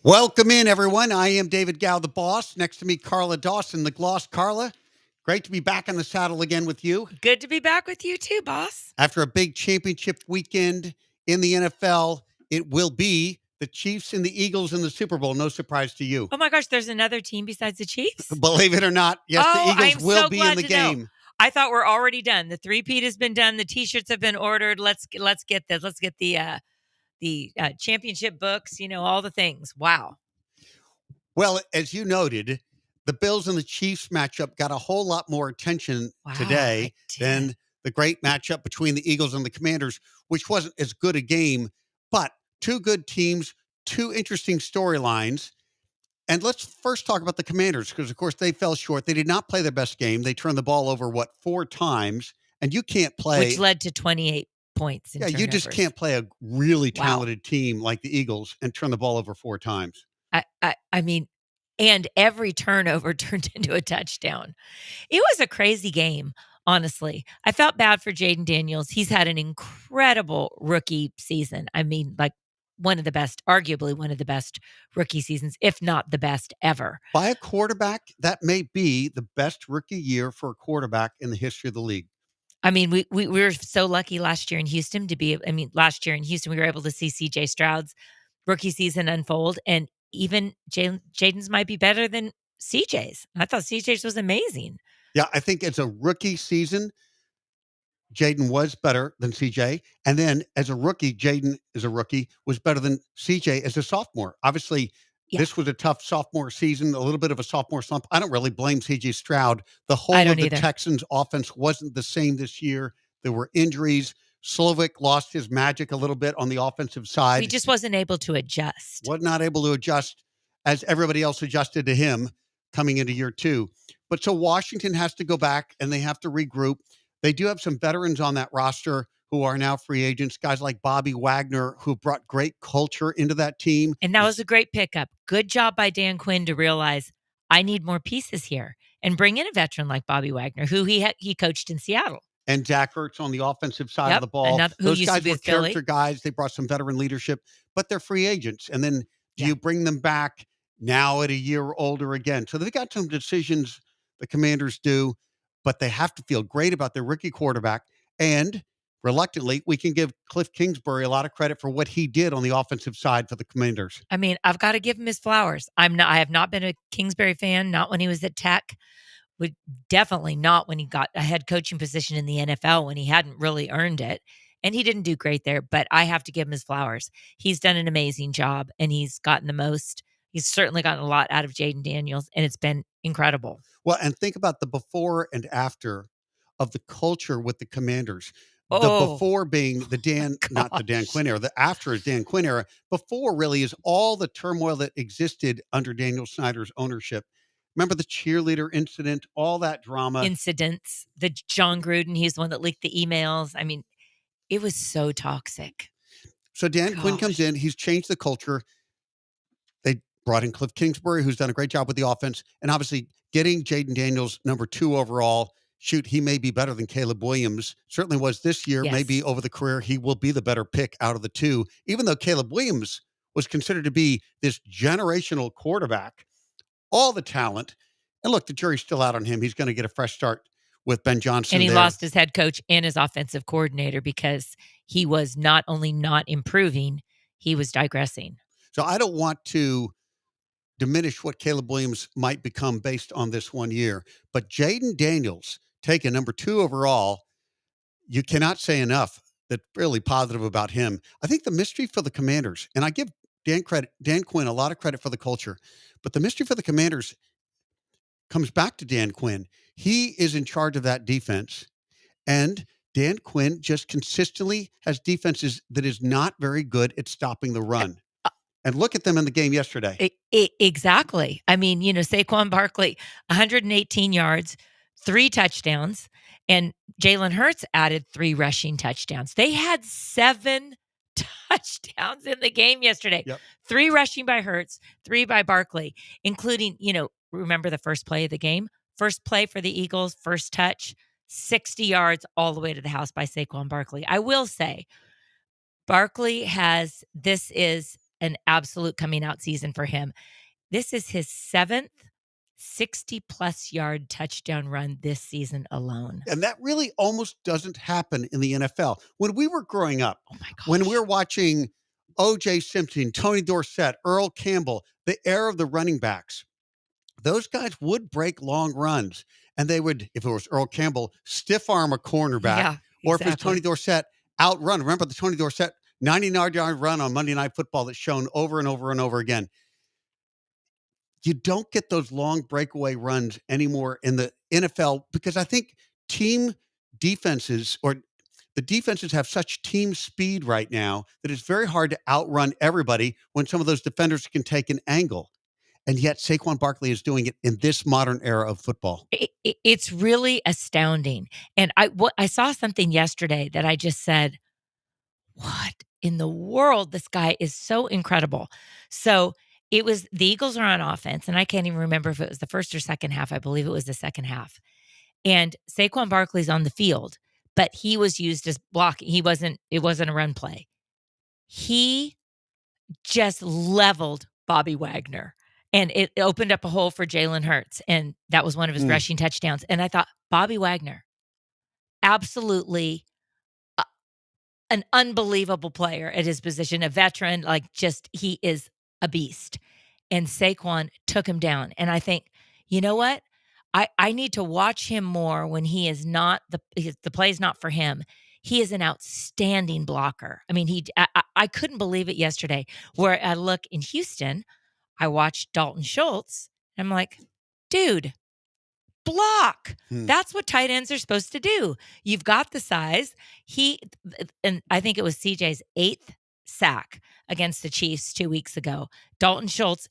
Welcome in, everyone. I am David Gow, the boss. Next to me, Carla Dawson, the gloss. Carla, great to be back on the saddle again with you. Good to be back with you too, boss. After a big championship weekend in the NFL, it will be the Chiefs and the Eagles in the Super Bowl. No surprise to you. Oh my gosh, there's another team besides the Chiefs? Believe it or not, yes, the Eagles I'm will so be glad in the to know. game. I thought we're already done. The three-peat has been done. The T-shirts have been ordered. Let's get this. Let's get the championship books. All the things. Wow. Well, as you noted, the Bills and the Chiefs matchup got a whole lot more attention today than the great matchup between the Eagles and the Commanders, which wasn't as good a game, but two good teams, two interesting storylines. And let's first talk about the Commanders because, of course, they fell short. They did not play their best game. They turned the ball over, 4 times? And you can't play. Which led to 28 points in turnovers. You just can't play a really talented team like the Eagles and turn the ball over 4 times. I mean, and every turnover turned into a touchdown. It was a crazy game, honestly. I felt bad for Jayden Daniels. He's had an incredible rookie season. I mean, like one of the best, arguably one of the best rookie seasons, if not the best ever. By a quarterback, that may be the best rookie year for a quarterback in the history of the league. I mean, we were so lucky last year in Houston last year in Houston, we were able to see CJ Stroud's rookie season unfold. And even Jayden's might be better than CJ's. I thought CJ's was amazing. Yeah, I think it's a rookie season. Jayden was better than CJ. And then as a rookie, Jayden as a rookie was better than CJ as a sophomore. Obviously, this was a tough sophomore season, a little bit of a sophomore slump. I don't really blame CJ Stroud. The whole of the Texans offense wasn't the same this year. There were injuries. Slovic lost his magic a little bit on the offensive side. He just wasn't able to adjust. Was not able to adjust as everybody else adjusted to him coming into year 2. But so Washington has to go back and they have to regroup. They do have some veterans on that roster who are now free agents, guys like Bobby Wagner, who brought great culture into that team. And that was a great pickup. Good job by Dan Quinn to realize I need more pieces here and bring in a veteran like Bobby Wagner, who he coached in Seattle. And Zach Ertz on the offensive side of the ball. Those guys were character guys. They brought some veteran leadership, but they're free agents. And then do you bring them back now at a year older again? So they've got some decisions the Commanders do, but they have to feel great about their rookie quarterback. And reluctantly, we can give Cliff Kingsbury a lot of credit for what he did on the offensive side for the Commanders. I mean, I've got to give him his flowers. I have not been a Kingsbury fan, not when he was at Tech. Definitely not when he got a head coaching position in the NFL when he hadn't really earned it. And he didn't do great there, but I have to give him his flowers. He's done an amazing job and he's gotten the most. He's certainly gotten a lot out of Jayden Daniels and it's been incredible. Well, and think about the before and after of the culture with the Commanders. The before being the not the Dan Quinn era, the after is Dan Quinn era. Before really is all the turmoil that existed under Daniel Snyder's ownership. Remember the cheerleader incident, all that drama. Incidents, the John Gruden, he's the one that leaked the emails. I mean, it was so toxic. So Dan Quinn comes in, he's changed the culture. They brought in Cliff Kingsbury, who's done a great job with the offense. And obviously getting Jayden Daniels number 2 overall. Shoot, he may be better than Caleb Williams. Certainly was this year. Maybe over the career, he will be the better pick out of the 2. Even though Caleb Williams was considered to be this generational quarterback. All the talent. And look, the jury's still out on him. He's going to get a fresh start with Ben Johnson. And he lost his head coach and his offensive coordinator because he was not only not improving, he was digressing. So I don't want to diminish what Caleb Williams might become based on this one year. But Jayden Daniels, taken number 2 overall, you cannot say enough that's really positive about him. I think the mystery for the Commanders, and I give Dan Quinn a lot of credit for the culture, but the mystery for the Commanders comes back to Dan Quinn. He is in charge of that defense, and Dan Quinn just consistently has defenses that is not very good at stopping the run. And look at them in the game yesterday. Exactly. I mean, Saquon Barkley, 118 yards, 3 touchdowns, and Jalen Hurts added 3 rushing touchdowns. They had 7 touchdowns in the game yesterday. 3 rushing by Hurts, 3 by Barkley, including, remember the first play of the game? First play for the Eagles, first touch, 60 yards all the way to the house by Saquon Barkley. I will say, Barkley this is an absolute coming out season for him. This is his 7th 60-plus yard touchdown run this season alone. And that really almost doesn't happen in the NFL. When we were growing up, Oh my when we gosh. were watching O.J. Simpson, Tony Dorsett, Earl Campbell, the era of the running backs, those guys would break long runs. And they would, if it was Earl Campbell, stiff arm a cornerback, Yeah, or if it was Tony exactly. Dorsett, outrun. Remember the Tony Dorsett 99-yard run on Monday Night Football that's shown over and over and over again? You don't get those long breakaway runs anymore in the NFL because I think team defenses or the defenses have such team speed right now that it's very hard to outrun everybody when some of those defenders can take an angle. And yet Saquon Barkley is doing it in this modern era of football. It's really astounding. And I saw something yesterday that I just said, "What in the world? This guy is so incredible." So, it was the Eagles are on offense, and I can't even remember if it was the first or second half. I believe it was the second half. And Saquon Barkley's on the field, but he was used as blocking. It wasn't a run play. He just leveled Bobby Wagner, and it opened up a hole for Jalen Hurts, and that was one of his Mm. rushing touchdowns. And I thought, Bobby Wagner, absolutely an unbelievable player at his position, a veteran, like just he is a beast. And Saquon took him down. And I think, you know what? I need to watch him more when he is not the play is not for him. He is an outstanding blocker. I mean, I couldn't believe it yesterday where I look in Houston, I watched Dalton Schultz. And I'm like, dude, block. Hmm. That's what tight ends are supposed to do. You've got the size. And I think it was CJ's 8th sack against the Chiefs 2 weeks ago. Dalton Schultz,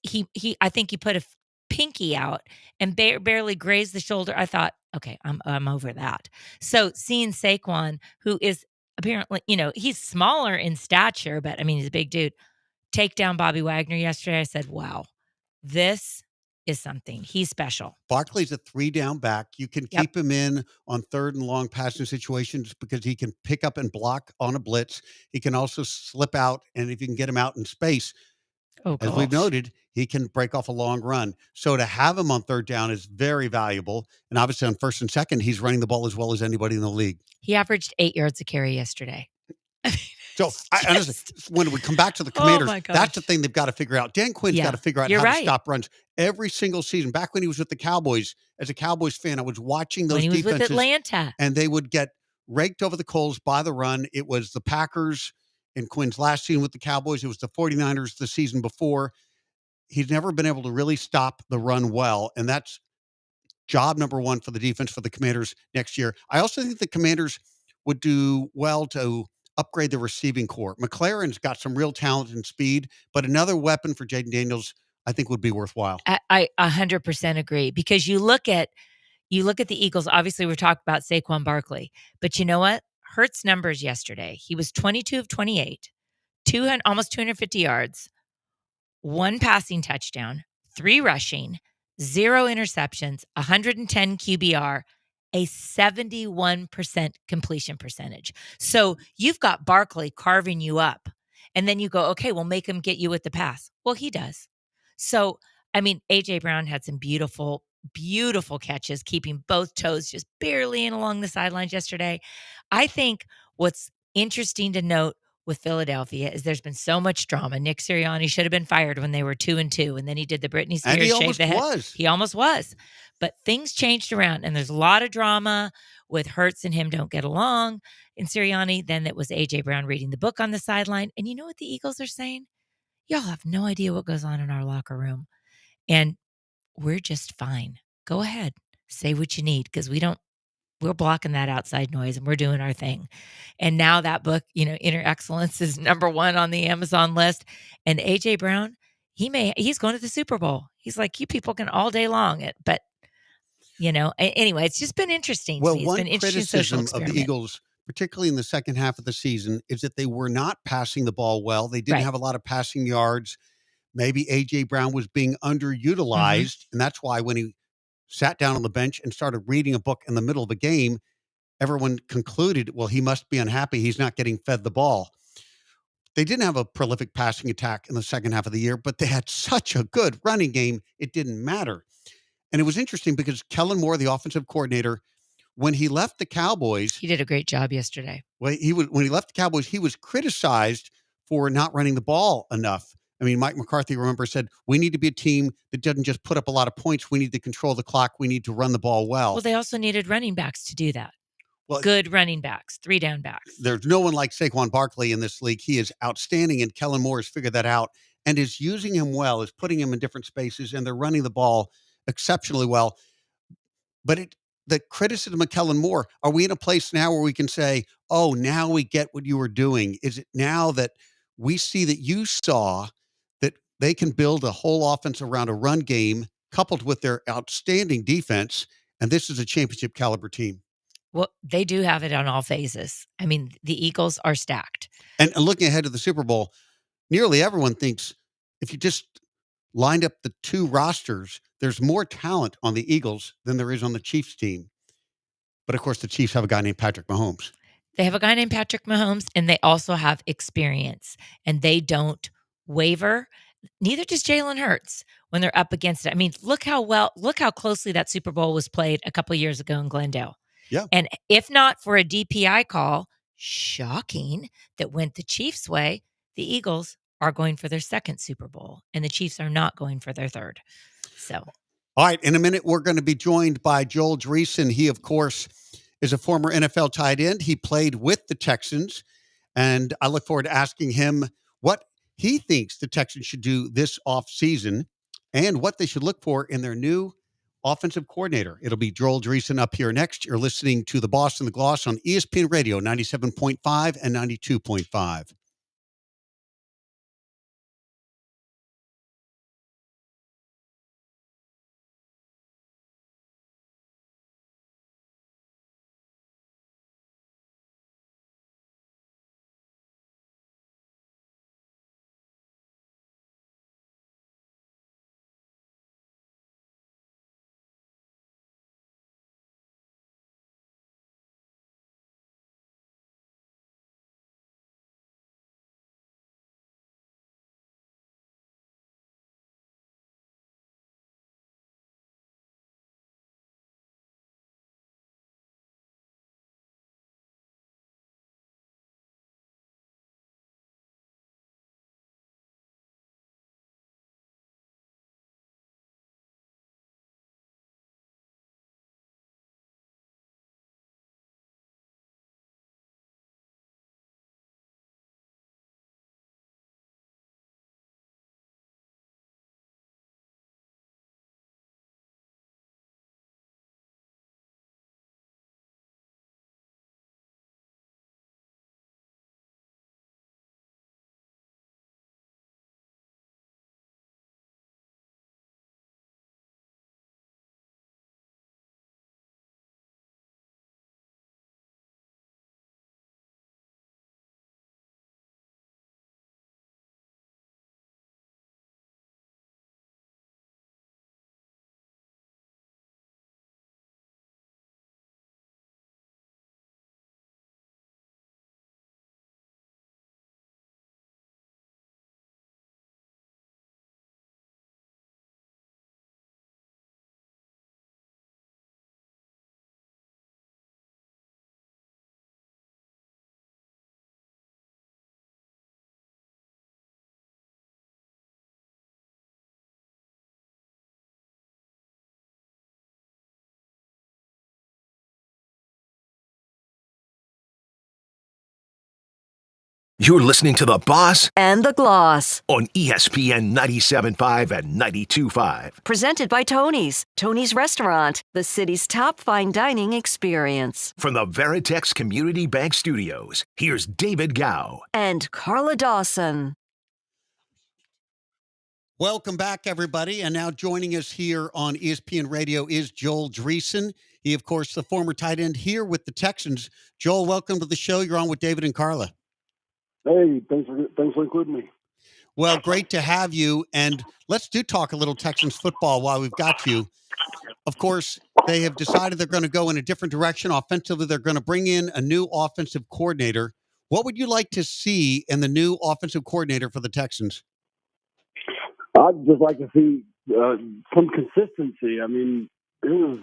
I think he put a pinky out and barely grazed the shoulder. I thought, okay, I'm over that. So seeing Saquon, who is apparently, he's smaller in stature, but I mean, he's a big dude, take down Bobby Wagner yesterday. I said, wow, this is something. He's special. Barkley's a 3-down back. You can Yep. keep him in on third and long passing situations because he can pick up and block on a blitz. He can also slip out, and if you can get him out in space, Oh as we've gosh. noted, he can break off a long run. So to have him on third down is very valuable. And obviously on first and second, he's running the ball as well as anybody in the league. He averaged 8 yards a carry yesterday. I mean, So it's honestly, just when we come back to the oh Commanders, my that's the gosh. thing they've got to figure out. Dan Quinn's got Yeah, to figure out you're how to right. stop runs every single season. Back when he was with the Cowboys, as a Cowboys fan, I was watching When those he was with defenses Atlanta. and they would get raked over the coals by the run. It was the Packers in Quinn's last season with the Cowboys. It was the 49ers the season before. He's never been able to really stop the run well, and that's job number one for the defense for the Commanders next year. I also think the Commanders would do well to upgrade the receiving core. McLaren's got some real talent and speed, but another weapon for Jaden Daniels, I think, would be worthwhile. I 100% agree because you look at the Eagles, obviously we're talking about Saquon Barkley, but you know what? Hurts numbers yesterday. He was 22 of 28, 200 almost 250 yards, 1 passing touchdown, 3 rushing, 0 interceptions, 110 QBR, a 71% completion percentage. So you've got Barkley carving you up. And then you go, okay, well, make him get you with the pass. Well, he does. So, I mean, AJ Brown had some beautiful, beautiful catches, keeping both toes just barely in along the sidelines yesterday. I think what's interesting to note with Philadelphia is there's been so much drama. Nick Sirianni should have been fired when they were 2-2, and then he did the Britney And Spears he shave almost the head. was. He almost was, but things changed around, and there's a lot of drama with Hurts and him don't get along in Sirianni. Then it was AJ Brown reading the book on the sideline, and you know what the Eagles are saying? Y'all have no idea what goes on in our locker room, and we're just fine. Go ahead, say what you need because we're blocking that outside noise and we're doing our thing. And now that book, Inner Excellence is number 1 on the Amazon list. And AJ Brown, he's going to the Super Bowl. He's like, you people can all day long it, but anyway, it's just been interesting to Well, me. It's been one an interesting social criticism of the experiment. Eagles, particularly in the second half of the season, is that they were not passing the ball well. They didn't Right. have a lot of passing yards. Maybe AJ Brown was being Mhm. underutilized. And that's why when he sat down on the bench and started reading a book in the middle of a game, everyone concluded, well, he must be unhappy. He's not getting fed the ball. They didn't have a prolific passing attack in the second half of the year, but they had such a good running game, it didn't matter. And it was interesting because Kellen Moore, the offensive coordinator, when he left the Cowboys, He did a great job yesterday. when he left the Cowboys, he was criticized for not running the ball enough. I mean, Mike McCarthy, remember, said, we need to be a team that doesn't just put up a lot of points. We need to control the clock. We need to run the ball well. Well, they also needed running backs to do that. Well, good running backs, 3 down backs. There's no one like Saquon Barkley in this league. He is outstanding, and Kellen Moore has figured that out and is using him well, is putting him in different spaces, and they're running the ball exceptionally well. But the criticism of Kellen Moore, are we in a place now where we can say, oh, now we get what you were doing? Is it now that we see that you saw that they can build a whole offense around a run game coupled with their outstanding defense, and this is a championship caliber team? Well, they do have it on all phases. I mean, the Eagles are stacked. And looking ahead to the Super Bowl, nearly everyone thinks if you just lined up the two rosters, there's more talent on the Eagles than there is on the Chiefs team. But of course, the Chiefs have a guy named Patrick Mahomes. They have a guy named Patrick Mahomes, and they also have experience, and they don't waver. Neither does Jalen Hurts when they're up against it. I mean, look how closely that Super Bowl was played a couple years ago in Glendale. Yeah. And if not for a DPI call, shocking, that went the Chiefs' way, the Eagles are going for their second Super Bowl, and the Chiefs are not going for their third. So, all right, in a minute, we're going to be joined by Joel Dreesen. He, of course, is a former NFL tight end. He played with the Texans, and I look forward to asking him what he thinks the Texans should do this offseason and what they should look for in their new offensive coordinator. It'll be Joel Dreesen up here next. You're listening to The Boss and the Gloss on ESPN Radio 97.5 and 92.5. You're listening to The Boss and the Gloss on ESPN 97.5 and 92.5. Presented by Tony's. Tony's Restaurant, the city's top fine dining experience. From the Veritex Community Bank Studios, here's David Gow and Carla Dawson. Welcome back, everybody. And now joining us here on ESPN Radio is Joel Dreesen. He, of course, the former tight end here with the Texans. Joel, welcome to the show. You're on with David and Carla. Hey, thanks for including me. Well, great to have you. And let's talk a little Texans football while we've got you. Of course, they have decided they're going to go in a different direction. Offensively, they're going to bring in a new offensive coordinator. What would you like to see in the new offensive coordinator for the Texans? I'd just like to see some consistency. I mean, it was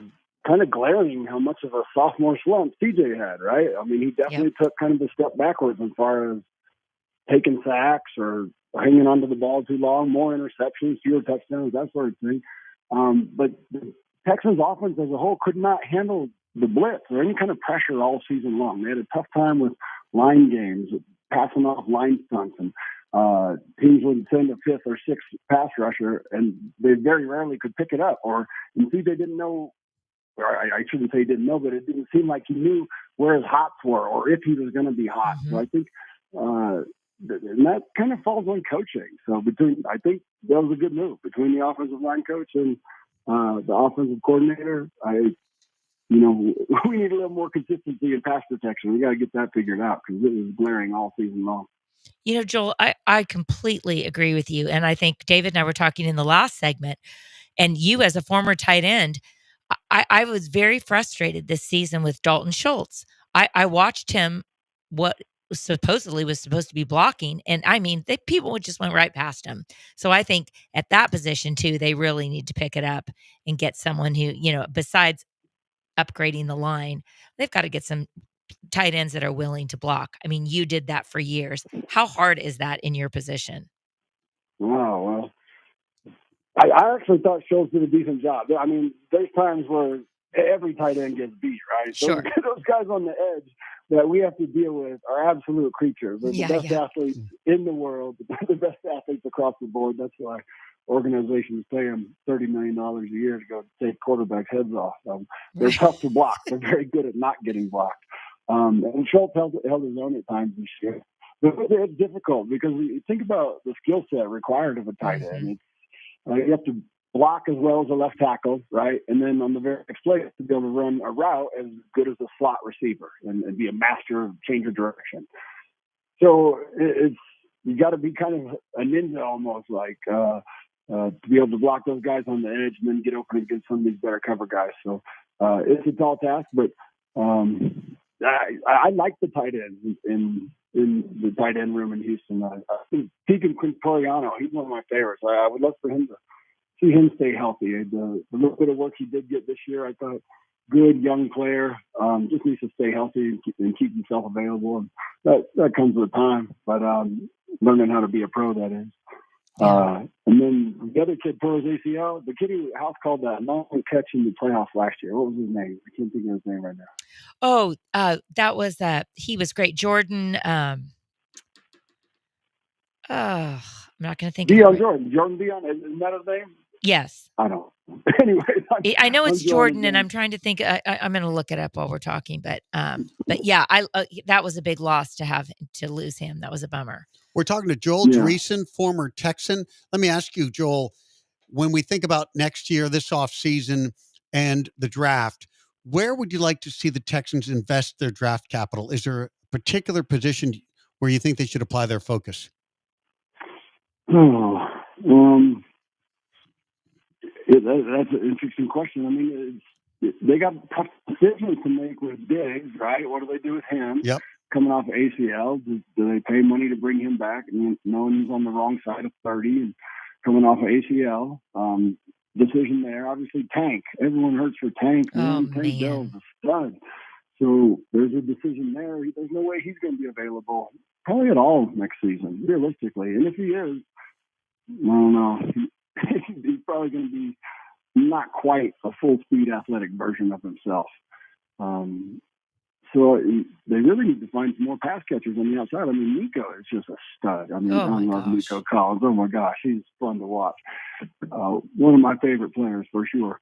kind of glaring how much of a sophomore slump CJ had, right? I mean, he definitely took kind of a step backwards as far as taking sacks or hanging onto the ball too long, more interceptions, fewer touchdowns, that sort of thing. But the Texans offense as a whole could not handle the blitz or any kind of pressure all season long. They had a tough time with line games, passing off line stunts, and teams would send a fifth or sixth pass rusher, and they very rarely could pick it up. Or CJ didn't know, or I shouldn't say he didn't know, but it didn't seem like he knew where his hots were or if he was going to be hot. Mm-hmm. So I think and that kind of falls on coaching. So I think that was a good move between the offensive line coach and the offensive coordinator. We need a little more consistency in pass protection. We got to get that figured out because it was glaring all season long. Joel, I completely agree with you. And I think David and I were talking in the last segment, and you as a former tight end, I was very frustrated this season with Dalton Schultz. I watched him, what supposedly was supposed to be blocking. And I mean, people just went right past him. So I think at that position too, they really need to pick it up and get someone who, besides upgrading the line, they've got to get some tight ends that are willing to block. I mean, you did that for years. How hard is that in your position? Wow. Well, I actually thought Schultz did a decent job. I mean, there's times where every tight end gets beat, right? Sure. Those guys on the edge that we have to deal with are absolute creatures. They're the best athletes in the world, the best athletes across the board. That's why organizations pay them $30 million a year to go take quarterbacks' heads off. They're tough to block. They're very good at not getting blocked. And Schultz held his own at times this year. But it's difficult because you think about the skill set required of a tight end. You have to block as well as a left tackle, right? And then on the very next play, to be able to run a route as good as a slot receiver and be a master of change of direction. So you got to be kind of a ninja almost, like to be able to block those guys on the edge and then get open against some of these better cover guys. So it's a tall task, but I like the tight ends in the tight end room in Houston. I think Tegan Quintoriano, he's one of my favorites. I would love for him to see him stay healthy. The little bit of work he did get this year, I thought, good young player. Just needs to stay healthy and keep himself available. And that comes with time, but learning how to be a pro, that is. And then the other kid tore his ACL. The kid who House called that long catch in the playoffs last year. What was his name? I can't think of his name right now. Oh, that was he was great. Jordan. I'm not going to think. Jordan Dion. Isn't that his name? Yes. I don't. Anyway, I know it's Jordan, and I'm trying to think. I'm going to look it up while we're talking. But yeah, that was a big loss to lose him. That was a bummer. We're talking to Joel Dreesen, former Texan. Let me ask you, Joel, when we think about next year, this offseason, and the draft, where would you like to see the Texans invest their draft capital? Is there a particular position where you think they should apply their focus? That's an interesting question. I mean, they got tough decisions to make with Diggs, right? What do they do with him? Yep. Coming off ACL, do they pay money to bring him back? And knowing he's on the wrong side of 30 and coming off of ACL, decision there. Obviously, Tank. Everyone hurts for Tank. Tank Dell's a stud. So there's a decision there. There's no way he's going to be available probably at all next season, realistically. And if he is, I don't know. He's probably going to be not quite a full-speed athletic version of himself. So they really need to find some more pass catchers on the outside. I mean, Nico is just a stud. I mean, I love Nico Collins. Oh, my gosh, he's fun to watch. One of my favorite players for sure.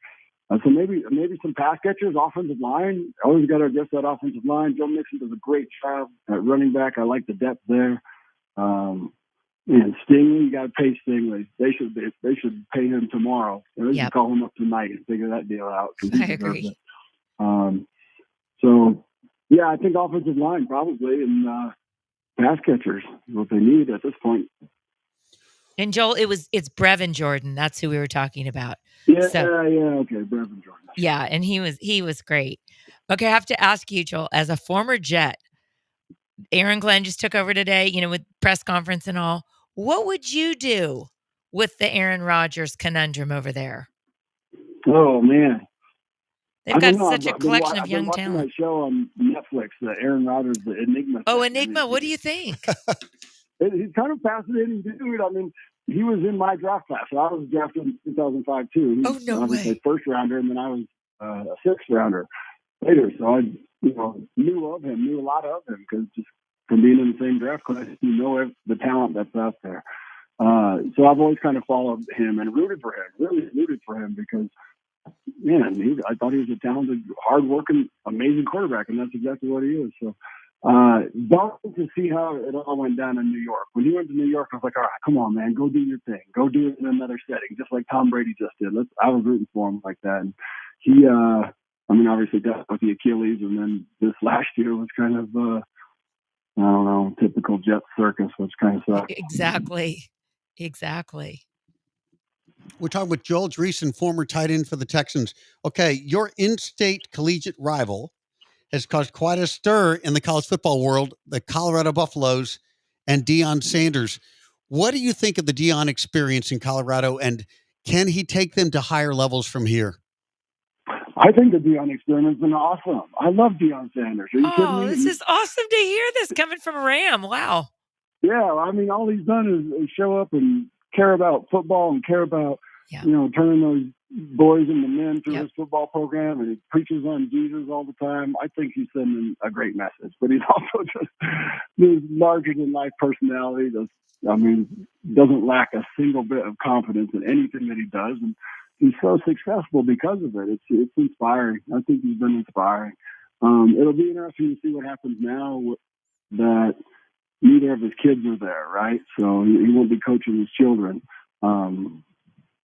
So maybe some pass catchers, offensive line. Always got to address that offensive line. Joe Mixon does a great job at running back. I like the depth there. And Stingley, you got to pay Stingley. They should pay him tomorrow. They should call him up tonight and figure that deal out. I agree. So, yeah, I think offensive line probably, and pass catchers is what they need at this point. And Joel, it's Brevin Jordan. That's who we were talking about. Yeah, okay, Brevin Jordan. Yeah, and he was great. Okay, I have to ask you, Joel, as a former Jet, Aaron Glenn just took over today, with press conference and all. What would you do with the Aaron Rodgers conundrum over there? Oh, man. They've got such a collection of young talent. I've been watching that show on Netflix, the Aaron Rodgers, the Enigma. Oh, Enigma. What do you think? He's kind of fascinating dude. I mean, he was in my draft class. So I was drafted in 2005 too. Oh, no way. A first rounder, and then I was a sixth rounder later. So I, knew a lot of him because just from being in the same draft class, the talent that's out there. So I've always kind of followed him and rooted for him. Really rooted for him because, man, I thought he was a talented, hardworking, amazing quarterback, and that's exactly what he is. So. Bummed to see how it all went down in New York. When he went to New York, I was like, all right, come on, man, go do your thing. Go do it in another setting, just like Tom Brady just did. I was rooting for him like that. And he, obviously got with the Achilles, and then this last year was kind of, I don't know, typical Jet circus, which kind of sucks. Exactly. We're talking with Joel Dreesen, former tight end for the Texans. Okay, your in-state collegiate rival has caused quite a stir in the college football world, the Colorado Buffaloes and Deion Sanders. What do you think of the Deion experience in Colorado, and can he take them to higher levels from here? I think the Deion experience has been awesome. I love Deion Sanders. Are you kidding me? This is awesome to hear this coming from Ram. Wow. Yeah, all he's done is show up and care about football and care about, turning those boys into men through his football program, and he preaches on Jesus all the time. I think he's sending a great message, but he's also just this larger than life personality. Doesn't lack a single bit of confidence in anything that he does, and he's so successful because of it. It's inspiring. I think he's been inspiring. It'll be interesting to see what happens now that neither of his kids are there, right? So he won't be coaching his children.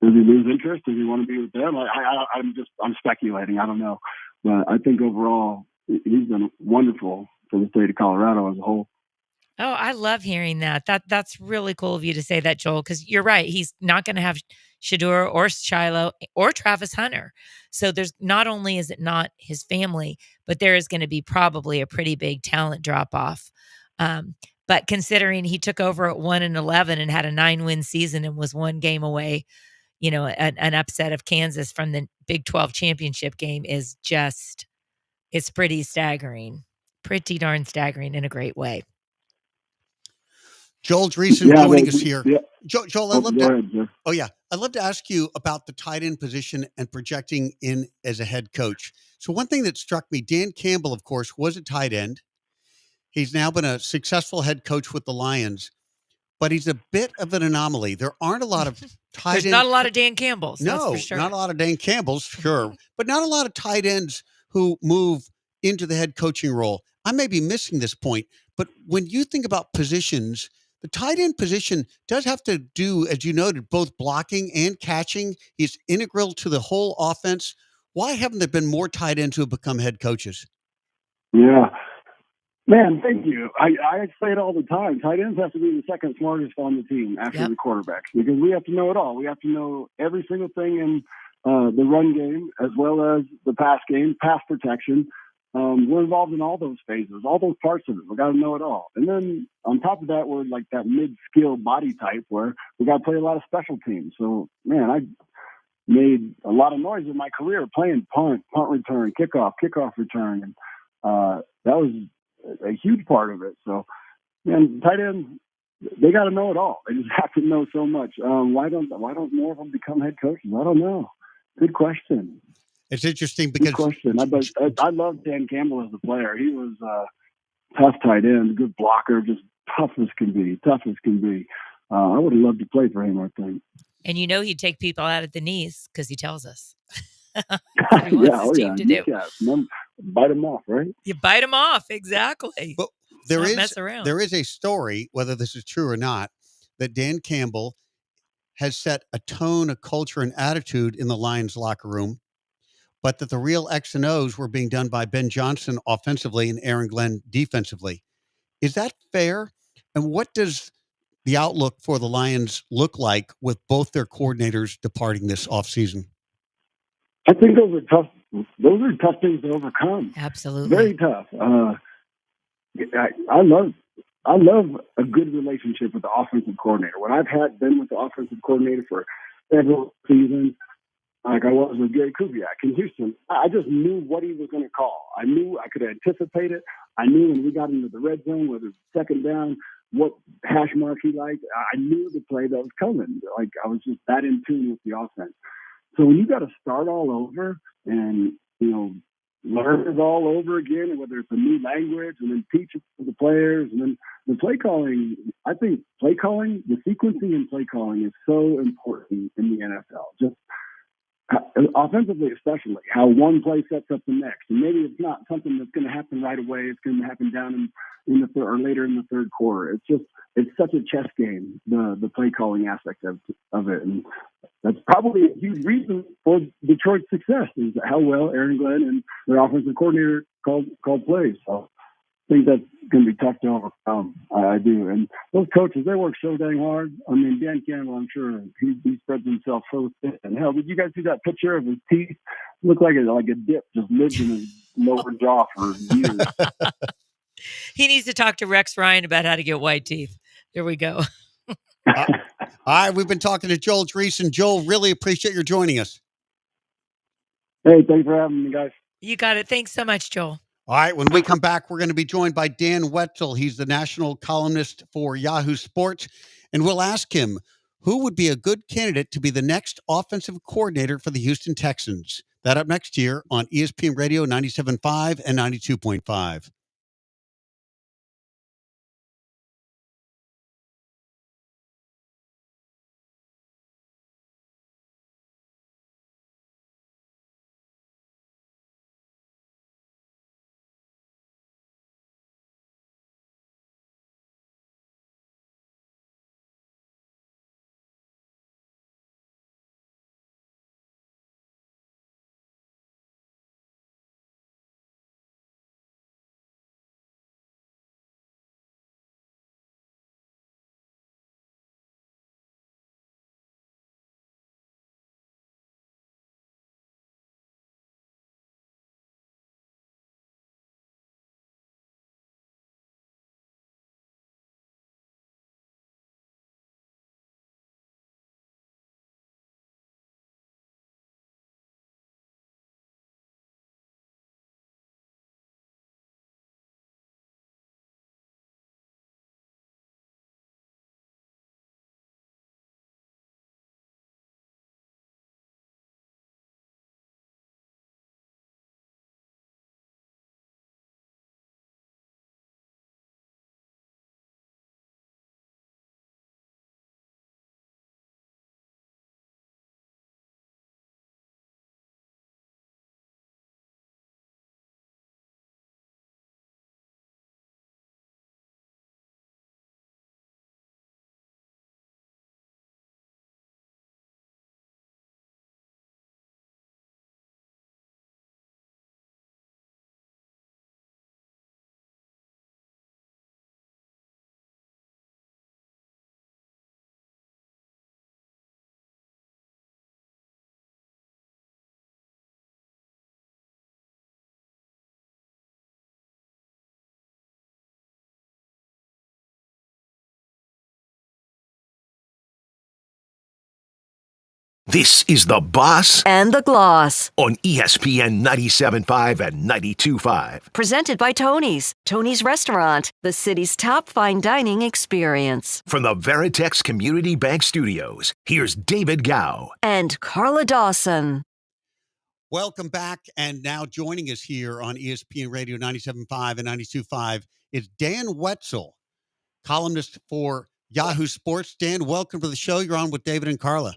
Does he lose interest? Does he want to be with them? I'm speculating. I don't know. But I think overall, he's been wonderful for the state of Colorado as a whole. Oh, I love hearing that. That's really cool of you to say that, Joel, because you're right. He's not going to have Shedeur or Shiloh or Travis Hunter. So there's not only is it not his family, but there is going to be probably a pretty big talent drop-off. But considering he took over at 1-11 and had a 9-win season and was one game away, an upset of Kansas from the Big 12 championship game is it's pretty staggering. Pretty darn staggering in a great way. Joel Dreesen joining us here. Yeah. Joel, I'd love to ask you about the tight end position and projecting in as a head coach. So one thing that struck me, Dan Campbell, of course, was a tight end. He's now been a successful head coach with the Lions, but he's a bit of an anomaly. There aren't a lot of tight ends. There's not a lot of Dan Campbells. No, that's for sure. Not a lot of Dan Campbells, sure, but not a lot of tight ends who move into the head coaching role. I may be missing this point, but when you think about positions, the tight end position does have to do, as you noted, both blocking and catching. He's integral to the whole offense. Why haven't there been more tight ends who have become head coaches? Yeah. Man, thank you. I say it all the time. Tight ends have to be the second smartest on the team after the quarterbacks, because we have to know it all. We have to know every single thing in the run game as well as the pass game, pass protection. We're involved in all those phases, all those parts of it. We got to know it all. And then on top of that, we're like that mid-skill body type where we got to play a lot of special teams. So, man, I made a lot of noise in my career playing punt return, kickoff return. And that was a huge part of it. So, man, tight ends, they got to know it all. They just have to know so much. Why don't more of them become head coaches? I don't know. Good question. It's interesting because I love Dan Campbell as a player. He was a tough tight end, good blocker, just tough as can be. I would have loved to play for him, I think. And he'd take people out at the knees because he tells us. What he wants his team to do. Bite them off, right? You bite them off, exactly. But mess around. There is a story, whether this is true or not, that Dan Campbell has set a tone, a culture, and attitude in the Lions locker room, but that the real X and O's were being done by Ben Johnson offensively and Aaron Glenn defensively. Is that fair? And what does the outlook for the Lions look like with both their coordinators departing this offseason? I think those are tough things to overcome. Absolutely. Very tough. I love a good relationship with the offensive coordinator. When I've been with the offensive coordinator for several seasons, like I was with Gary Kubiak in Houston, I just knew what he was going to call. I knew I could anticipate it. I knew when we got into the red zone, whether it's second down, what hash mark he liked. I knew the play that was coming. Like I was just that in tune with the offense. So when you got to start all over and, learn it all over again, whether it's a new language and then teach it to the players and then the play calling, I think the sequencing and play calling is so important in the NFL. Just offensively, especially how one play sets up the next, and maybe it's not something that's going to happen right away. It's going to happen down in the third or later in the third quarter. It's such a chess game, the play calling aspect of it, and that's probably a huge reason for Detroit's success is how well Aaron Glenn and their offensive coordinator called plays. So I think that's going to be tough to overcome. I do. And those coaches, they work so dang hard. I mean, Dan Campbell, I'm sure he spreads himself so thin. And hell, did you guys see that picture of his teeth? Looked like a dip just lived in his lower jaw for years. He needs to talk to Rex Ryan about how to get white teeth. There we go. All right, we've been talking to Joel Dreesen. Joel, really appreciate your joining us. Hey, thanks for having me, guys. You got it. Thanks so much, Joel. All right, when we come back, we're going to be joined by Dan Wetzel. He's the national columnist for Yahoo Sports, and we'll ask him who would be a good candidate to be the next offensive coordinator for the Houston Texans. That up next year on ESPN Radio 97.5 and 92.5. This is The Boss and the Gloss. On ESPN 97.5 and 92.5. Presented by Tony's. Tony's Restaurant, the city's top fine dining experience. From the Veritex Community Bank Studios, here's David Gow. And Carla Dawson. Welcome back. And now joining us here on ESPN Radio 97.5 and 92.5 is Dan Wetzel, columnist for Yahoo Sports. Dan, welcome to the show. You're on with David and Carla.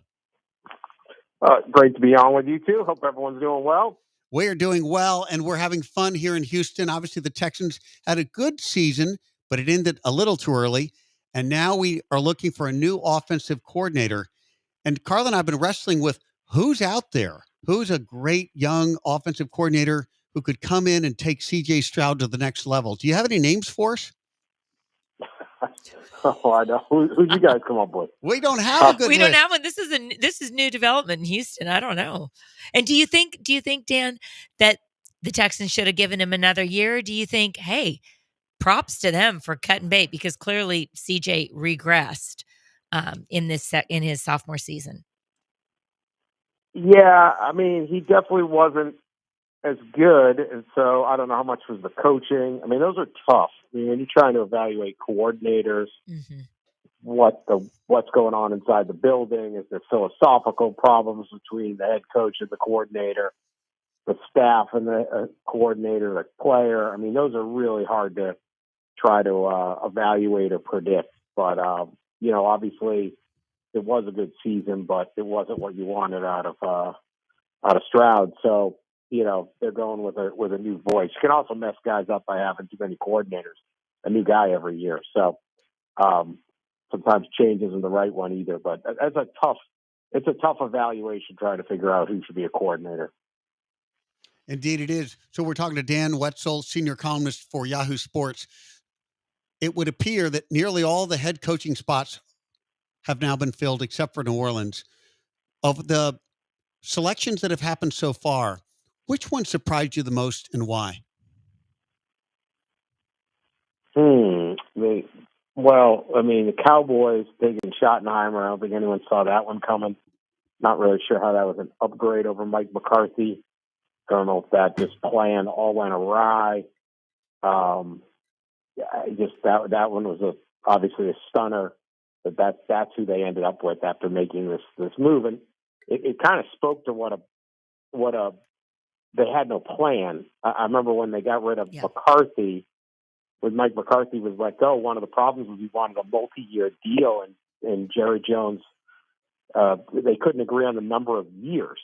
Great to be on with you too. Hope everyone's doing well. We are doing well, and we're having fun here in Houston. Obviously, the Texans had a good season, but it ended a little too early. And now we are looking for a new offensive coordinator. And Carla and I have been wrestling with who's out there, who's a great young offensive coordinator who could come in and take C.J. Stroud to the next level. Do you have any names for us? Oh, I know. Who'd you guys come up with? We don't have a good We list. don't have one. This is new development in Houston. I don't know. And do you think, Dan, that the Texans should have given him another year? Or do you think, hey, props to them for cutting bait, because clearly CJ regressed in his sophomore season. Yeah, I mean, he definitely wasn't as good, and so I don't know how much was the coaching. I mean, those are tough. I mean, when you're trying to evaluate coordinators, what's going on inside the building, is there philosophical problems between the head coach and the coordinator, the staff and the coordinator, the player. I mean, those are really hard to try to evaluate or predict. But obviously, it was a good season, but it wasn't what you wanted out of Stroud. So they're going with a new voice. You can also mess guys up by having too many coordinators, a new guy every year. So sometimes change isn't the right one either. But it's a tough evaluation trying to figure out who should be a coordinator. Indeed, it is. So we're talking to Dan Wetzel, senior columnist for Yahoo Sports. It would appear that nearly all the head coaching spots have now been filled except for New Orleans. Of the selections that have happened so far, which one surprised you the most and why? Well, I mean, the Cowboys taking Schottenheimer, I don't think anyone saw that one coming. Not really sure how that was an upgrade over Mike McCarthy. Don't know if that just plan all went awry. That one was obviously a stunner. But that's who they ended up with after making this move, and it kind of spoke to what they had no plan. I remember when they got rid of McCarthy, when Mike McCarthy was let go. One of the problems was he wanted a multi-year deal, and Jerry Jones, they couldn't agree on the number of years,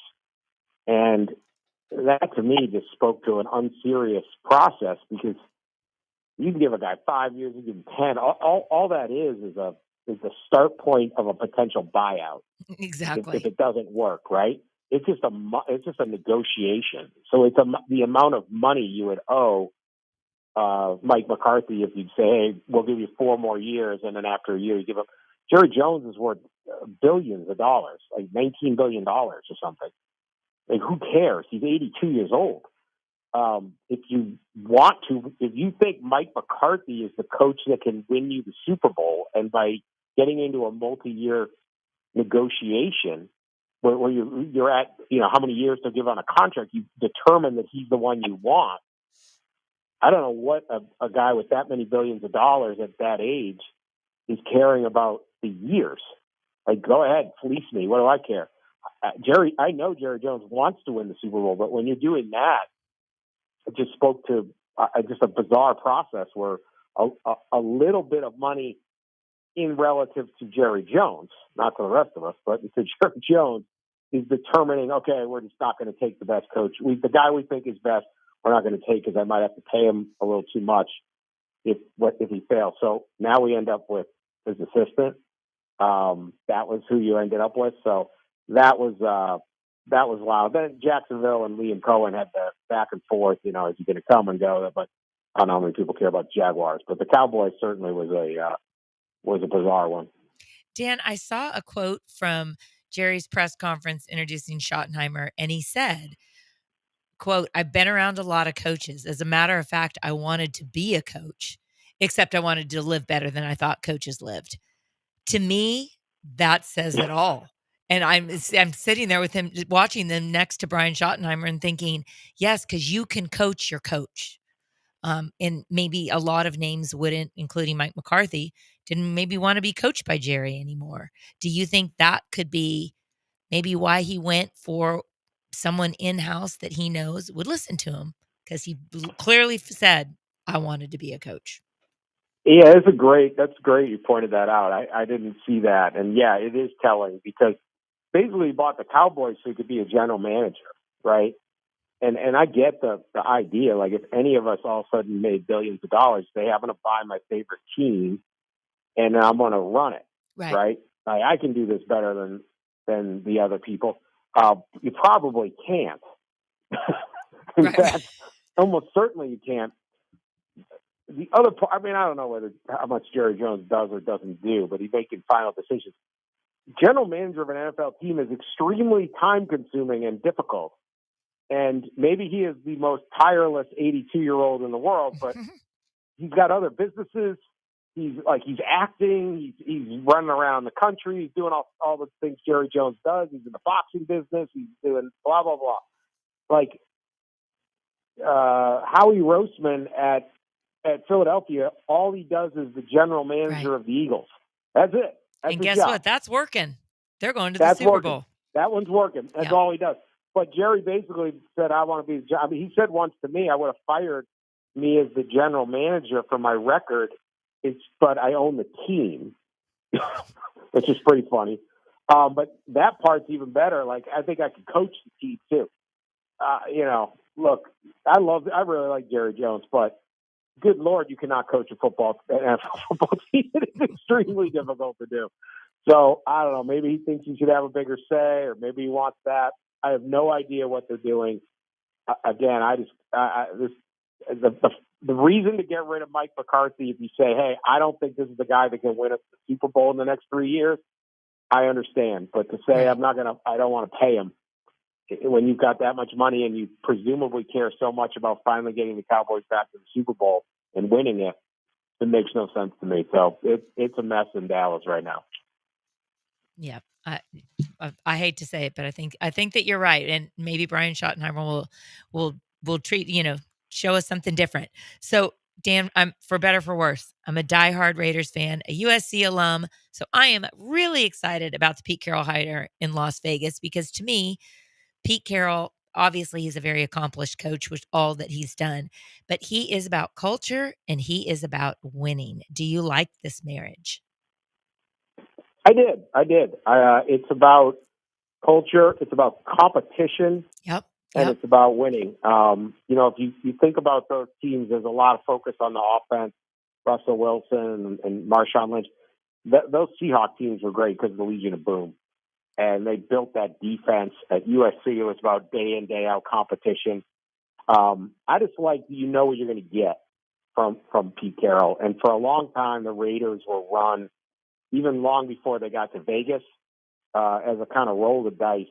and that to me just spoke to an unserious process, because you can give a guy 5 years, you give him 10. All that is the start point of a potential buyout. Exactly. If it doesn't work, right? It's just a negotiation. So it's the amount of money you would owe Mike McCarthy if you'd say, hey, we'll give you 4 more years, and then after a year you give him. Jerry Jones is worth billions of dollars, like $19 billion or something. Like, who cares? He's 82 years old. If you think Mike McCarthy is the coach that can win you the Super Bowl, and by getting into a multi-year negotiation where you're at, how many years to give on a contract, you determine that he's the one you want. I don't know what a guy with that many billions of dollars at that age is caring about the years. Like, go ahead, fleece me. What do I care? I know Jerry Jones wants to win the Super Bowl, but when you're doing that, it just spoke to just a bizarre process where a little bit of money in relative to Jerry Jones, not to the rest of us, but to Jerry Jones, is determining, okay, we're just not going to take the best coach. The guy we think is best, we're not going to take because I might have to pay him a little too much if he fails. So now we end up with his assistant. That was who you ended up with. So that was wild. Then Jacksonville and Liam Cohen had the back and forth, is he going to come and go? But I don't know how many people care about Jaguars. But the Cowboys certainly was a bizarre one. Dan, I saw a quote from Jerry's press conference introducing Schottenheimer, and he said, quote, "I've been around a lot of coaches. As a matter of fact, I wanted to be a coach, except I wanted to live better than I thought coaches lived." To me, that says it all. And I'm sitting there with him, watching them next to Brian Schottenheimer and thinking, yes, because you can coach your coach. And maybe a lot of names wouldn't, including Mike McCarthy, didn't maybe want to be coached by Jerry anymore. Do you think that could be maybe why he went for someone in-house that he knows would listen to him? Because he clearly said, I wanted to be a coach. Yeah, that's great you pointed that out. I didn't see that. And yeah, it is telling, because basically he bought the Cowboys so he could be a general manager, right? And I get the idea. Like, if any of us all of a sudden made billions of dollars, say, I'm going to buy my favorite team and I'm going to run it, right? I can do this better than the other people. You probably can't. In fact, almost certainly you can't. The other part, I mean, I don't know how much Jerry Jones does or doesn't do, but he's making final decisions. General manager of an NFL team is extremely time-consuming and difficult. And maybe he is the most tireless 82-year-old in the world, but he's got other businesses. He's acting. He's running around the country. He's doing all the things Jerry Jones does. He's in the boxing business. He's doing blah blah blah. Like Howie Roseman at Philadelphia, all he does is the general manager of the Eagles. That's it. That's and guess job. what? That's working. They're going to the Super Bowl. That one's working. That's all he does. But Jerry basically said, I want to be the job. I mean, he said once to me, I would have fired me as the general manager for my record. But I own the team, which is pretty funny. But that part's even better. Like, I think I could coach the team too. Look, I really like Jerry Jones, but good Lord, you cannot coach an NFL football team. It's extremely difficult to do. So I don't know. Maybe he thinks he should have a bigger say, or maybe he wants that. I have no idea what they're doing. Again, the reason to get rid of Mike McCarthy, if you say, hey, I don't think this is the guy that can win us the Super Bowl in the next 3 years, I understand. But to say I don't want to pay him when you've got that much money and you presumably care so much about finally getting the Cowboys back to the Super Bowl and winning it, it makes no sense to me. So it's a mess in Dallas right now. Yeah. I hate to say it, but I think that you're right. And maybe Brian Schottenheimer will treat, show us something different. So Dan, I'm for better for worse, I'm a diehard Raiders fan, a USC alum. So I am really excited about the Pete Carroll hire in Las Vegas, because to me, Pete Carroll, obviously he's a very accomplished coach with all that he's done, but he is about culture and he is about winning. Do you like this marriage? I did. It's about culture. It's about competition. Yep. And it's about winning. If you think about those teams, there's a lot of focus on the offense, Russell Wilson and Marshawn Lynch. Those Seahawks teams were great because of the Legion of Boom. And they built that defense. At USC, it was about day in, day out competition. I just like what you're going to get from Pete Carroll. And for a long time, the Raiders were run, even long before they got to Vegas, as a kind of roll the dice.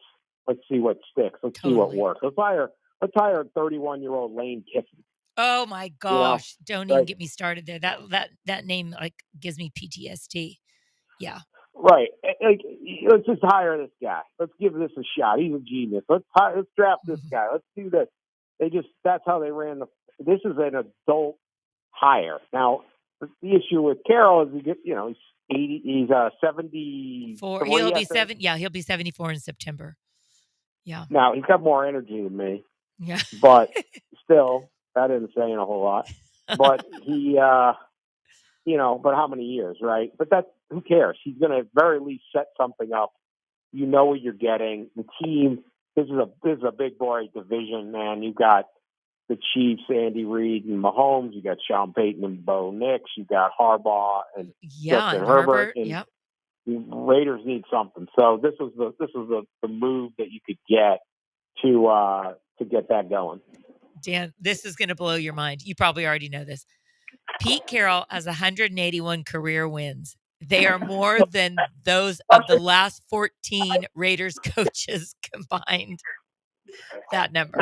Let's see what sticks. Let's see what works. Let's hire 31-year-old Lane Kiffin. Oh my gosh! Don't even get me started there. That name gives me PTSD. Yeah. Right. Let's just hire this guy. Let's give this a shot. He's a genius. Let's draft this guy. Let's do this. That's how they ran this is an adult hire. Now, the issue with Carroll is he's 80, he's 74. He'll be 7. Yeah, he'll be 74 in September. Yeah. Now, he's got more energy than me. Yeah. But still, that isn't saying a whole lot. But he but how many years, right? But who cares? He's going to at very least set something up. You know what you're getting. The team, this is a big boy division, man. You've got the Chiefs, Andy Reid and Mahomes. You got Sean Payton and Bo Nix. You got Harbaugh and Justin Herbert. And yep. The Raiders need something. So this was the move that you could get to get that going. Dan, this is going to blow your mind. You probably already know this. Pete Carroll has 181 career wins. They are more than those of the last 14 Raiders coaches combined. That number.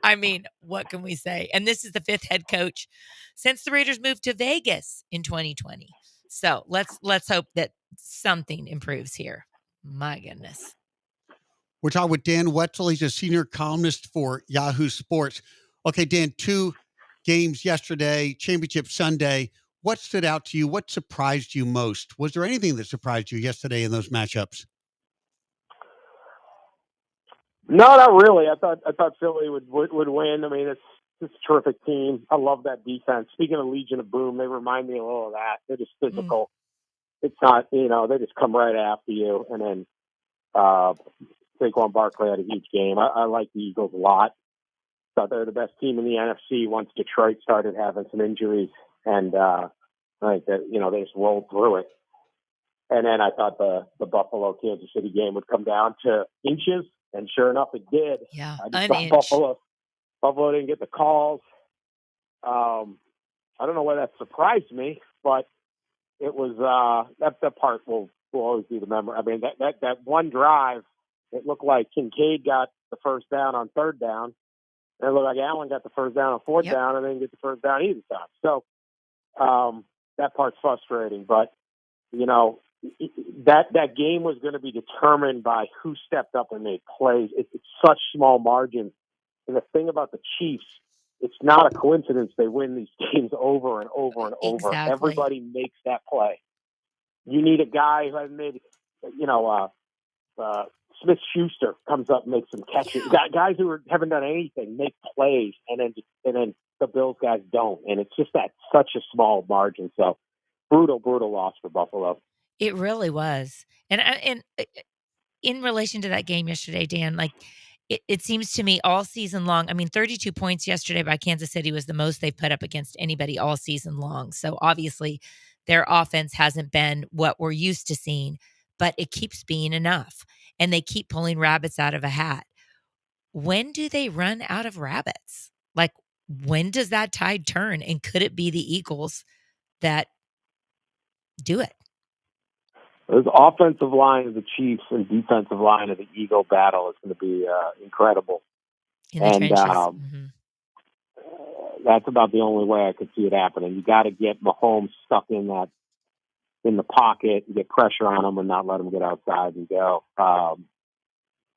I mean, what can we say? And this is the 5th head coach since the Raiders moved to Vegas in 2020. So let's hope that something improves here. My goodness. We're talking with Dan Wetzel. He's a senior columnist for Yahoo Sports. Okay, Dan, 2 games yesterday, championship Sunday. What stood out to you? What surprised you most? Was there anything that surprised you yesterday in those matchups? No, not really. I thought Philly would win. I mean, it's a terrific team. I love that defense. Speaking of Legion of Boom, they remind me a little of that. They're just physical. It's not, they just come right after you. And then Saquon Barkley had a huge game. I like the Eagles a lot. Thought they're the best team in the NFC once Detroit started having some injuries, and they just rolled through it. And then I thought the Buffalo Kansas City game would come down to inches, and sure enough, it did. Yeah, I just thought Buffalo didn't get the calls. I don't know why that surprised me, but it was that part will always be the memory. I mean, that one drive, it looked like Kincaid got the first down on 3rd down. And it looked like Allen got the first down on 4th down, and didn't get the first down either time. So That part's frustrating, but you know, that game was going to be determined by who stepped up and made plays. It's such small margins. And the thing about the Chiefs, it's not a coincidence they win these games over and over and over. Exactly. Everybody makes that play. You need a guy who has made, Smith Schuster comes up and makes some catches. Yeah. Guys who haven't done anything make plays, and then the Bills guys don't. And it's just that such a small margin. So brutal loss for Buffalo. It really was. And in relation to that game yesterday, Dan, like it seems to me all season long. I mean, 32 points yesterday by Kansas City was the most they've put up against anybody all season long. So obviously their offense hasn't been what we're used to seeing, but it keeps being enough. And they keep pulling rabbits out of a hat. When do they run out of rabbits? Like, when does that tide turn? And could it be the Eagles that do it? This offensive line of the Chiefs and defensive line of the Eagle battle is going to be incredible. In the trenches. That's about the only way I could see it happening. You got to get Mahomes stuck in the pocket and get pressure on him and not let him get outside and go.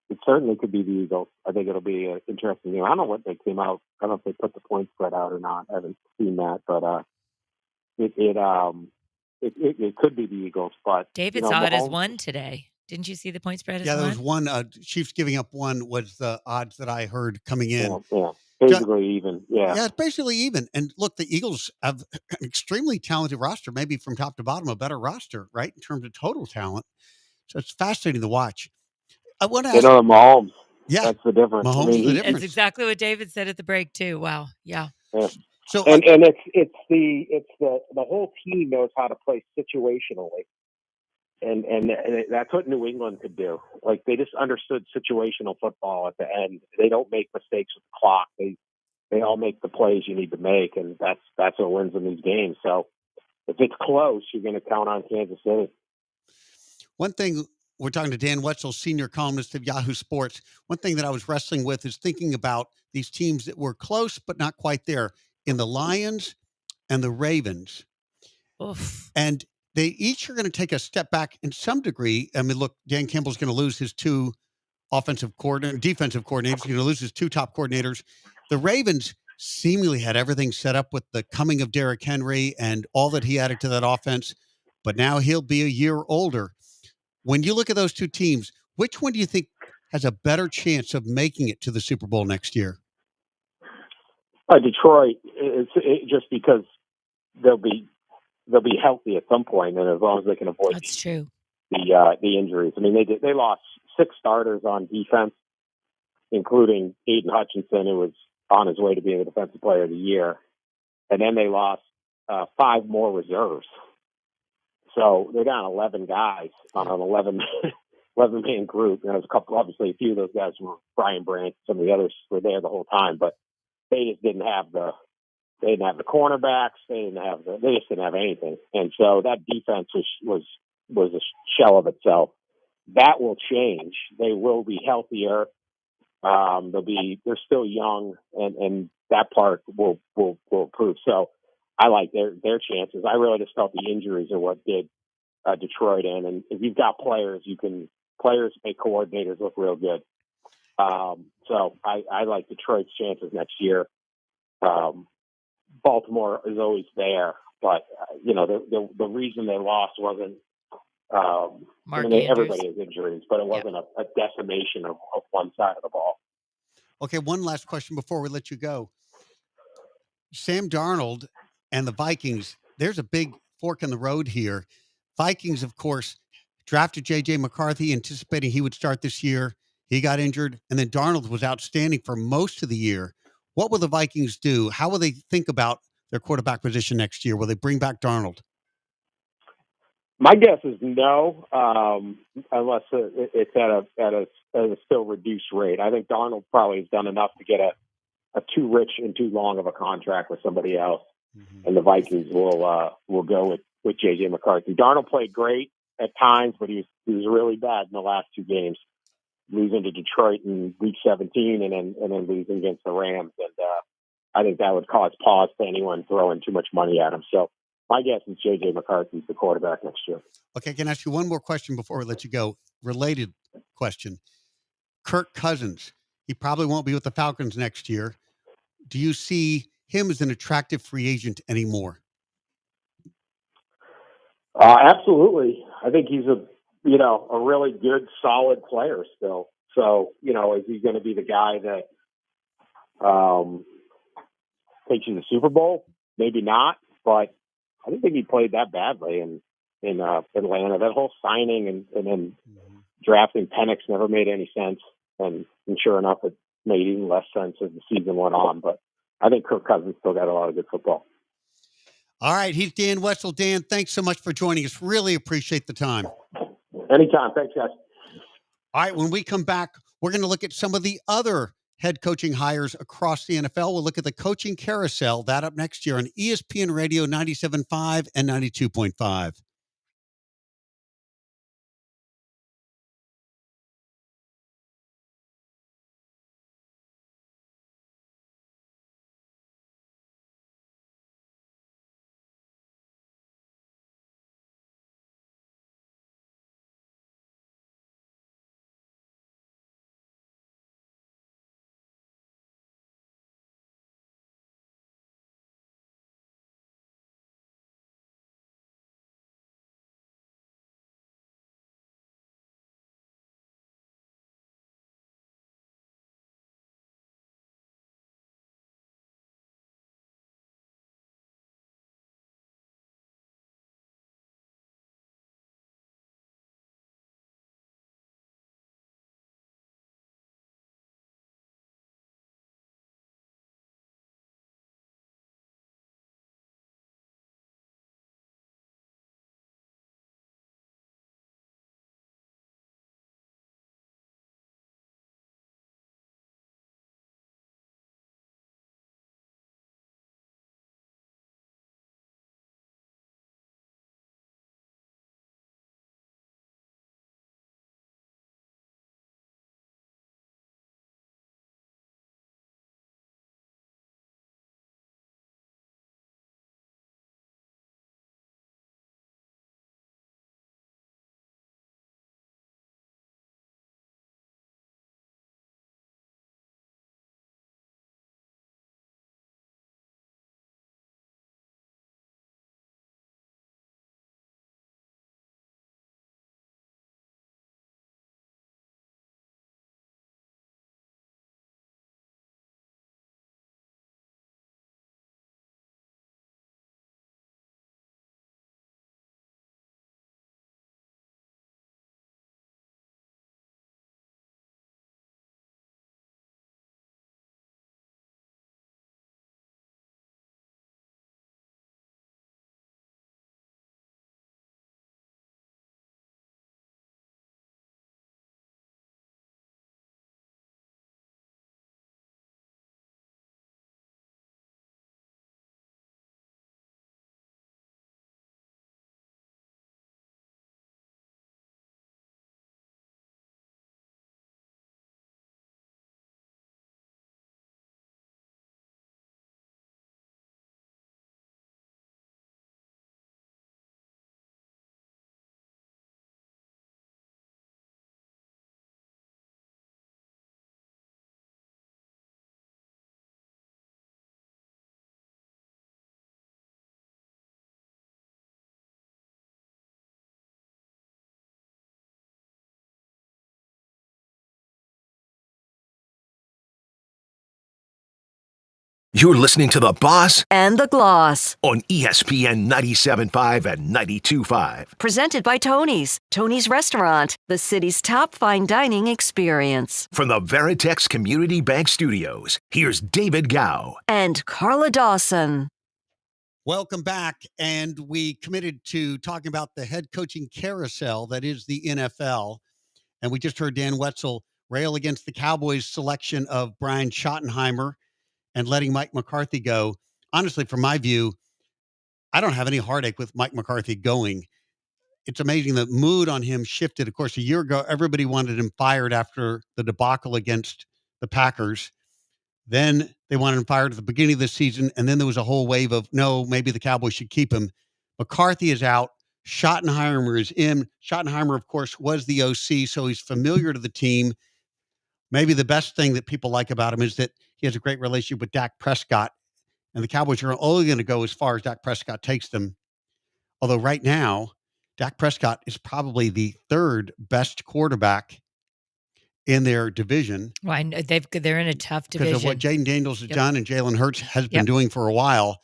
It certainly could be the Eagles. I think it'll be an interesting game. I don't know what they came out. I don't know if they put the point spread out or not. I haven't seen that, but it could be the Eagles. But David saw it as 1 today. Didn't you see the point spread as 1? Yeah, there was one. Chiefs giving up 1 was the odds that I heard coming in. Yeah. Basically even. Yeah, it's basically even. And look, the Eagles have an extremely talented roster, maybe from top to bottom, a better roster, right, in terms of total talent. So it's fascinating to watch. I want to ask. Mahomes. Yeah, that's the difference. Mahomes is the difference. That's exactly what David said at the break too. Wow. Yeah. So and it's the whole team knows how to play situationally. And that's what New England could do. Like, they just understood situational football at the end. They don't make mistakes with the clock. They all make the plays you need to make, and that's what wins in these games. So if it's close, you're going to count on Kansas City. One thing, we're talking to Dan Wetzel, senior columnist of Yahoo Sports. One thing that I was wrestling with is thinking about these teams that were close but not quite there, in the Lions and the Ravens. Oof. And they each are going to take a step back in some degree. I mean, look, Dan Campbell's going to lose his 2 defensive coordinators. He's going to lose his 2 top coordinators. The Ravens seemingly had everything set up with the coming of Derrick Henry and all that he added to that offense. But now he'll be a year older. When you look at those 2 teams, which one do you think has a better chance of making it to the Super Bowl next year? Detroit, just because they'll be healthy at some point, and as long as they can avoid the injuries. I mean, they lost 6 starters on defense, including Aiden Hutchinson, who was on his way to being the Defensive Player of the Year, and then they lost 5 more reserves. So they're down 11 guys on an 11-man group. And there's a few of those guys were Brian Branch. Some of the others were there the whole time, but they just didn't have the cornerbacks. They just didn't have anything. And so that defense was a shell of itself. That will change. They will be healthier. They're still young, and that part will improve. So I like their chances. I really just felt the injuries are what did Detroit in. And if you've got players, players make coordinators look real good. So I like Detroit's chances next year. Baltimore is always there, but the reason they lost wasn't. Everybody has injuries, but it wasn't a decimation of one side of the ball. Okay, one last question before we let you go. Sam Darnold and the Vikings, there's a big fork in the road here. Vikings, of course, drafted J.J. McCarthy, anticipating he would start this year. He got injured, and then Darnold was outstanding for most of the year. What will the Vikings do? How will they think about their quarterback position next year? Will they bring back Darnold? My guess is no, unless it's at a still reduced rate. I think Darnold probably has done enough to get a too rich and too long of a contract with somebody else, and the Vikings will go with J.J. McCarthy. Darnold played great at times, but he was really bad in the last 2 games, losing to Detroit in Week 17 and then losing against the Rams, and I think that would cause pause to anyone throwing too much money at him. So my guess is J.J. McCarthy's the quarterback next year. Okay, can I ask you one more question before we let you go? Related question. Kirk Cousins, he probably won't be with the Falcons next year. Do you see him as an attractive free agent anymore? Absolutely. I think he's a really good, solid player still. So, is he going to be the guy that takes you to the Super Bowl? Maybe not, but I didn't think he played that badly in Atlanta. That whole signing and then drafting Penix never made any sense. And sure enough, it made even less sense as the season went on. But I think Kirk Cousins still got a lot of good football. All right. He's Dan Wetzel. Dan, thanks so much for joining us. Really appreciate the time. Anytime. Thanks, guys. All right. When we come back, we're going to look at some of the other head coaching hires across the NFL. We'll look at the coaching carousel. That up next year on ESPN Radio 97.5 and 92.5. You're listening to The Boss and The Gloss on ESPN 97.5 and 92.5. Presented by Tony's. Tony's Restaurant, the city's top fine dining experience. From the Veritex Community Bank Studios, here's David Gow and Carla Dawson. Welcome back. And we committed to talking about the head coaching carousel that is the NFL. And we just heard Dan Wetzel rail against the Cowboys' selection of Brian Schottenheimer and letting Mike McCarthy go. Honestly, from my view, I don't have any heartache with Mike McCarthy going. It's amazing the mood on him shifted. Of course, a year ago, everybody wanted him fired after the debacle against the Packers. Then they wanted him fired at the beginning of the season. And then there was a whole wave of, no, maybe the Cowboys should keep him. McCarthy is out. Schottenheimer is in. Schottenheimer, of course, was the OC, so he's familiar to the team. Maybe the best thing that people like about him is that he has a great relationship with Dak Prescott, and the Cowboys are only going to go as far as Dak Prescott takes them. Although right now, Dak Prescott is probably the third best quarterback in their division. Well, I know they're in a tough division. Because of what Jaden Daniels has done and Jalen Hurts has been doing for a while.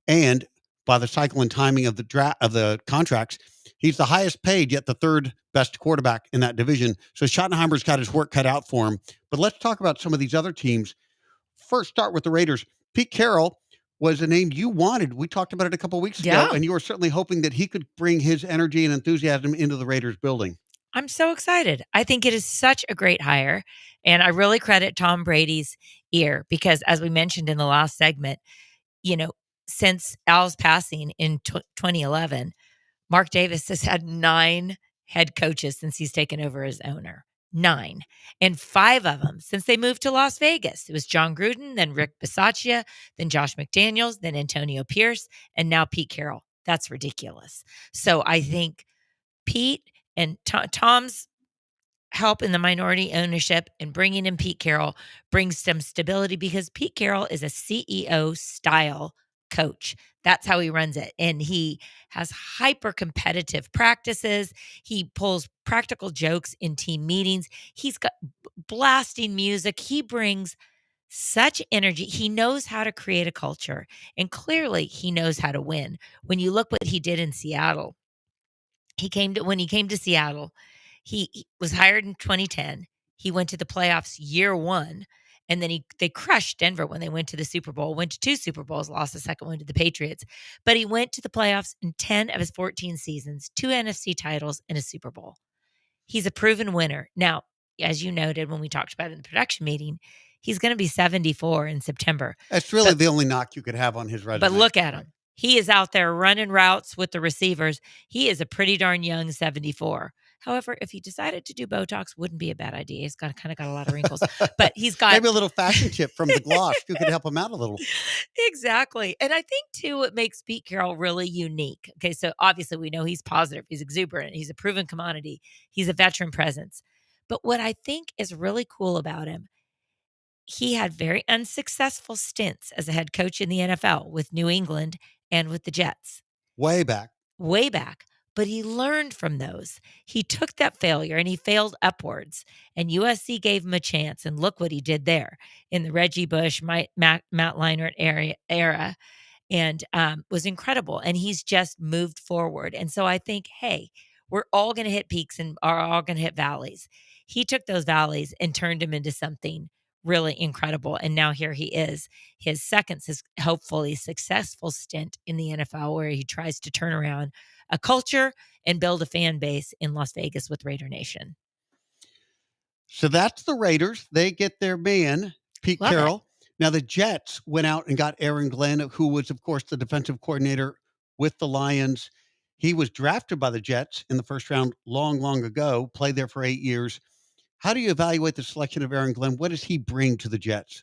And by the cycle and timing of the contracts, he's the highest paid, yet the third best quarterback in that division. So Schottenheimer's got his work cut out for him. But let's talk about some of these other teams. First, start with the Raiders. Pete Carroll was a name you wanted. We talked about it a couple of weeks ago, and you were certainly hoping that he could bring his energy and enthusiasm into the Raiders building. I'm so excited. I think it is such a great hire. And I really credit Tom Brady's ear because, as we mentioned in the last segment, since Al's passing in 2011, Mark Davis has had 9 head coaches since he's taken over as owner. 9. And 5 of them since they moved to Las Vegas. It was John Gruden, then Rick Bisaccia, then Josh McDaniels, then Antonio Pierce, and now Pete Carroll. That's ridiculous. So I think Pete and Tom's help in the minority ownership and bringing in Pete Carroll brings some stability because Pete Carroll is a CEO style coach. That's how he runs it. And he has hyper competitive practices. He pulls practical jokes in team meetings. He's got blasting music. He brings such energy. He knows how to create a culture. And clearly he knows how to win. When you look what he did in Seattle, when he came to Seattle, he was hired in 2010. He went to the playoffs year 1. And then they crushed Denver when they went to the Super Bowl, went to 2 Super Bowls, lost the second one to the Patriots. But he went to the playoffs in 10 of his 14 seasons, 2 NFC titles and a Super Bowl. He's a proven winner. Now, as you noted when we talked about it in the production meeting, he's going to be 74 in September. That's really the only knock you could have on his resume. But look at him. He is out there running routes with the receivers. He is a pretty darn young 74. However, if he decided to do Botox, wouldn't be a bad idea. He's kind of got a lot of wrinkles, but he's got maybe a little fashion tip from the gloss who could help him out a little. Exactly. And I think too, what makes Pete Carroll really unique. Okay. So obviously we know he's positive. He's exuberant. He's a proven commodity. He's a veteran presence. But what I think is really cool about him, he had very unsuccessful stints as a head coach in the NFL with New England and with the Jets. Way back. But he learned from those. He took that failure and he failed upwards. And USC gave him a chance. And look what he did there in the Reggie Bush, Matt Leinart era, and was incredible. And he's just moved forward. And so I think, hey, we're all going to hit peaks and are all going to hit valleys. He took those valleys and turned them into something really incredible. And now here he is, his second, hopefully successful stint in the NFL, where he tries to turn around a culture and build a fan base in Las Vegas with Raider Nation. So that's the Raiders. They get their man, Pete Carroll. Now the Jets went out and got Aaron Glenn, who was, of course, the defensive coordinator with the Lions. He was drafted by the Jets in the first round long ago, played there for 8 years. How do you evaluate the selection of Aaron Glenn? What does he bring to the Jets?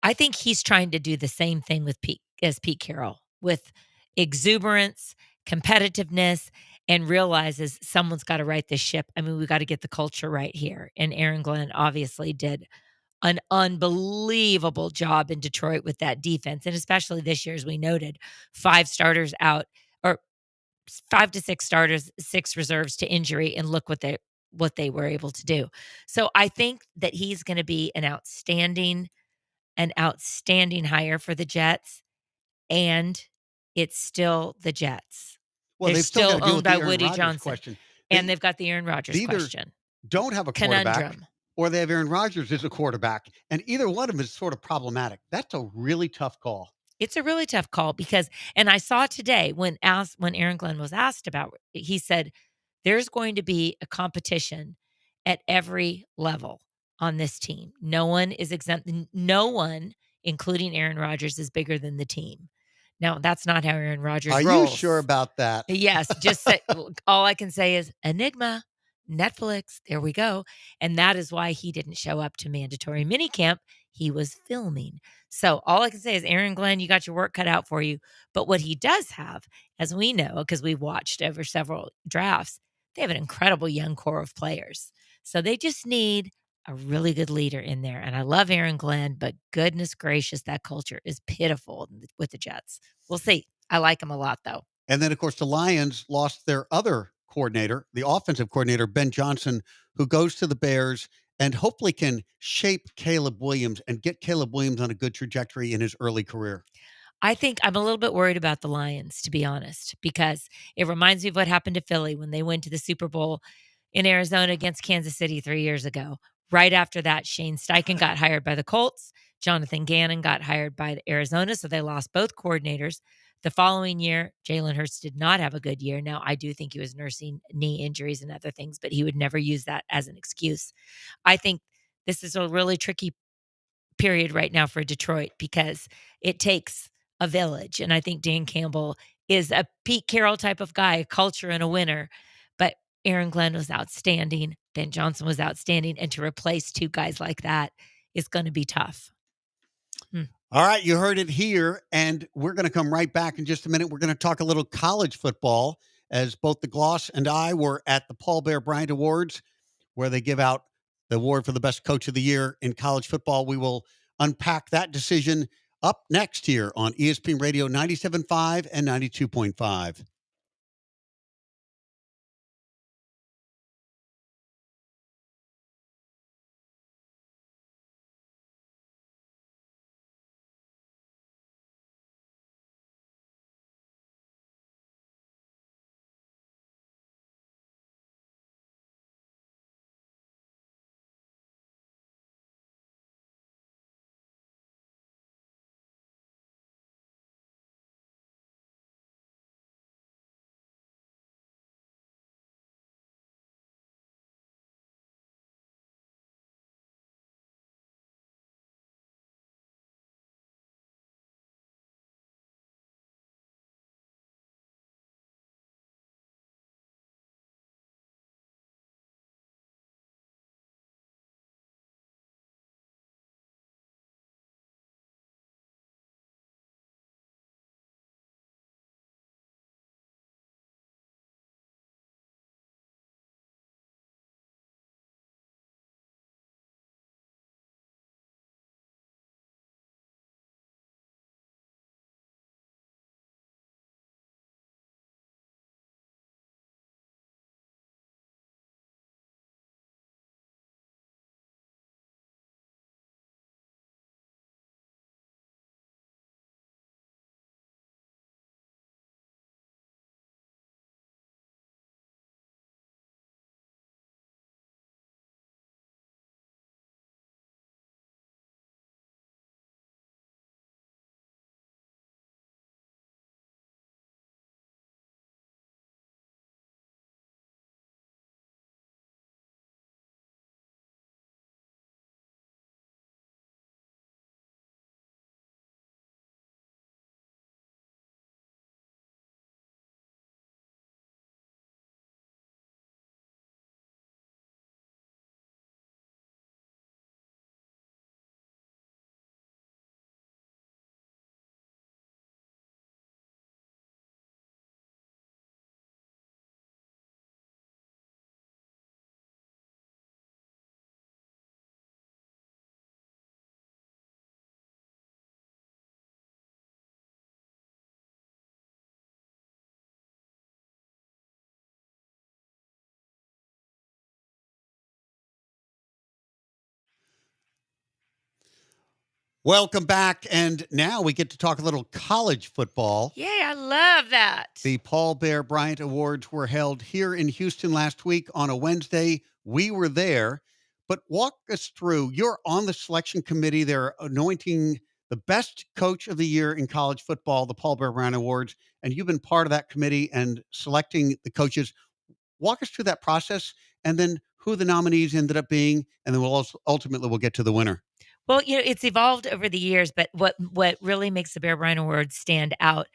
I think he's trying to do the same thing with Pete Carroll, with exuberance, competitiveness, and realizes someone's got to right this ship. I mean, we got to get the culture right here. And Aaron Glenn obviously did an unbelievable job in Detroit with that defense. And especially this year, as we noted, 5 starters out, or 5 to 6 starters, 6 reserves to injury. And look what they were able to do. So I think that he's going to be an outstanding hire for the Jets. And it's still the Jets. Well, they're still owned by Aaron Woody Rodgers Johnson. Question. And they've got the Aaron Rodgers question. Don't have a quarterback, conundrum. Or they have Aaron Rodgers as a quarterback. And either one of them is sort of problematic. That's a really tough call. It's a really tough call because, and I saw today when Aaron Glenn was asked about, he said, there's going to be a competition at every level on this team. No one is exempt. No one, including Aaron Rodgers, is bigger than the team. Now, that's not how Aaron Rodgers rolls. Are you sure about that? Yes. Just all I can say is Enigma, Netflix, there we go. And that is why he didn't show up to mandatory minicamp. he was filming. So all I can say is, Aaron Glenn, you got your work cut out for you. But what he does have, as we know, because we've watched over several drafts, they have an incredible young core of players. So they just need a really good leader in there. And I love Aaron Glenn, but goodness gracious, that culture is pitiful with the Jets. We'll see. I like him a lot, though. And then, of course, the Lions lost their other coordinator, the offensive coordinator, Ben Johnson, who goes to the Bears and hopefully can shape Caleb Williams and get Caleb Williams on a good trajectory in his early career. I think I'm a little bit worried about the Lions, to be honest, because it reminds me of what happened to Philly when they went to the Super Bowl in Arizona against Kansas City 3 years ago. Right after that, Shane Steichen got hired by the Colts. Jonathan Gannon got hired by Arizona, so they lost both coordinators. The following year, Jalen Hurts did not have a good year. Now, I do think he was nursing knee injuries and other things, but he would never use that as an excuse. I think this is a really tricky period right now for Detroit because it takes a village. And I think Dan Campbell is a Pete Carroll type of guy, a culture and a winner. But Aaron Glenn was outstanding. Ben Johnson was outstanding. And to replace two guys like that is going to be tough. All right, you heard it here, and we're going to come right back in just a minute. We're going to talk a little college football, as both the Gloss and I were at the Paul Bear Bryant Awards, where they give out the award for the best coach of the year in college football. We will unpack that decision up next here on ESPN Radio 97.5 and 92.5. Welcome back. And now we get to talk a little college football. Yay, I love that. The Paul Bear Bryant Awards were held here in Houston last week on a Wednesday. We were there. But walk us through. You're on the selection committee. They're anointing the best coach of the year in college football, the Paul Bear Bryant Awards. And you've been part of that committee and selecting the coaches. Walk us through that process and then who the nominees ended up being. And then we'll get to the winner. Well, it's evolved over the years, but what really makes the Bear Bryant Awards stand out,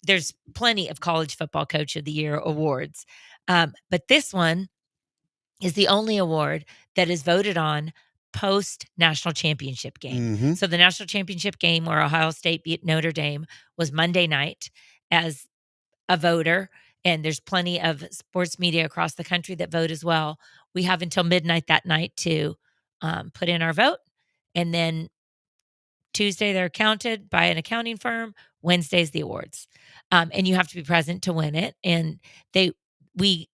there's plenty of college football coach of the year awards. But this one is the only award that is voted on post-national championship game. Mhm. So the national championship game where Ohio State beat Notre Dame was Monday night. As a voter, and there's plenty of sports media across the country that vote as well, we have until midnight that night to put in our vote. And then Tuesday, they're counted by an accounting firm. Wednesday's the awards. And you have to be present to win it. And we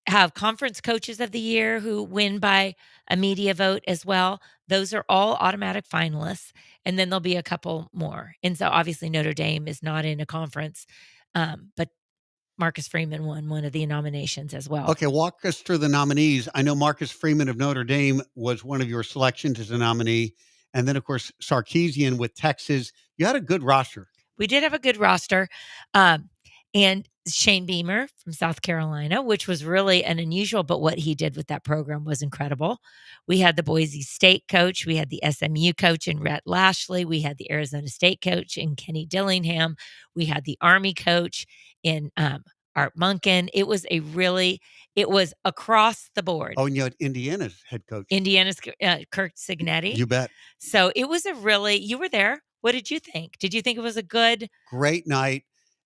have conference coaches of the year who win by a media vote as well. Those are all automatic finalists. And then there'll be a couple more. And so obviously Notre Dame is not in a conference, but Marcus Freeman won one of the nominations as well. Okay, walk us through the nominees. I know Marcus Freeman of Notre Dame was one of your selections as a nominee. And then, of course, Sarkisian with Texas. You had a good roster. We did have a good roster. And Shane Beamer from South Carolina, which was really an unusual, but what he did with that program was incredible. We had the Boise State coach. We had the SMU coach in Rhett Lashley. We had the Arizona State coach in Kenny Dillingham. We had the Army coach in Art Munkin. It was across the board. Oh, and you had Indiana's head coach. Indiana's Kirk Cignetti. You bet. So it was you were there. What did you think? Did you think it was a great night?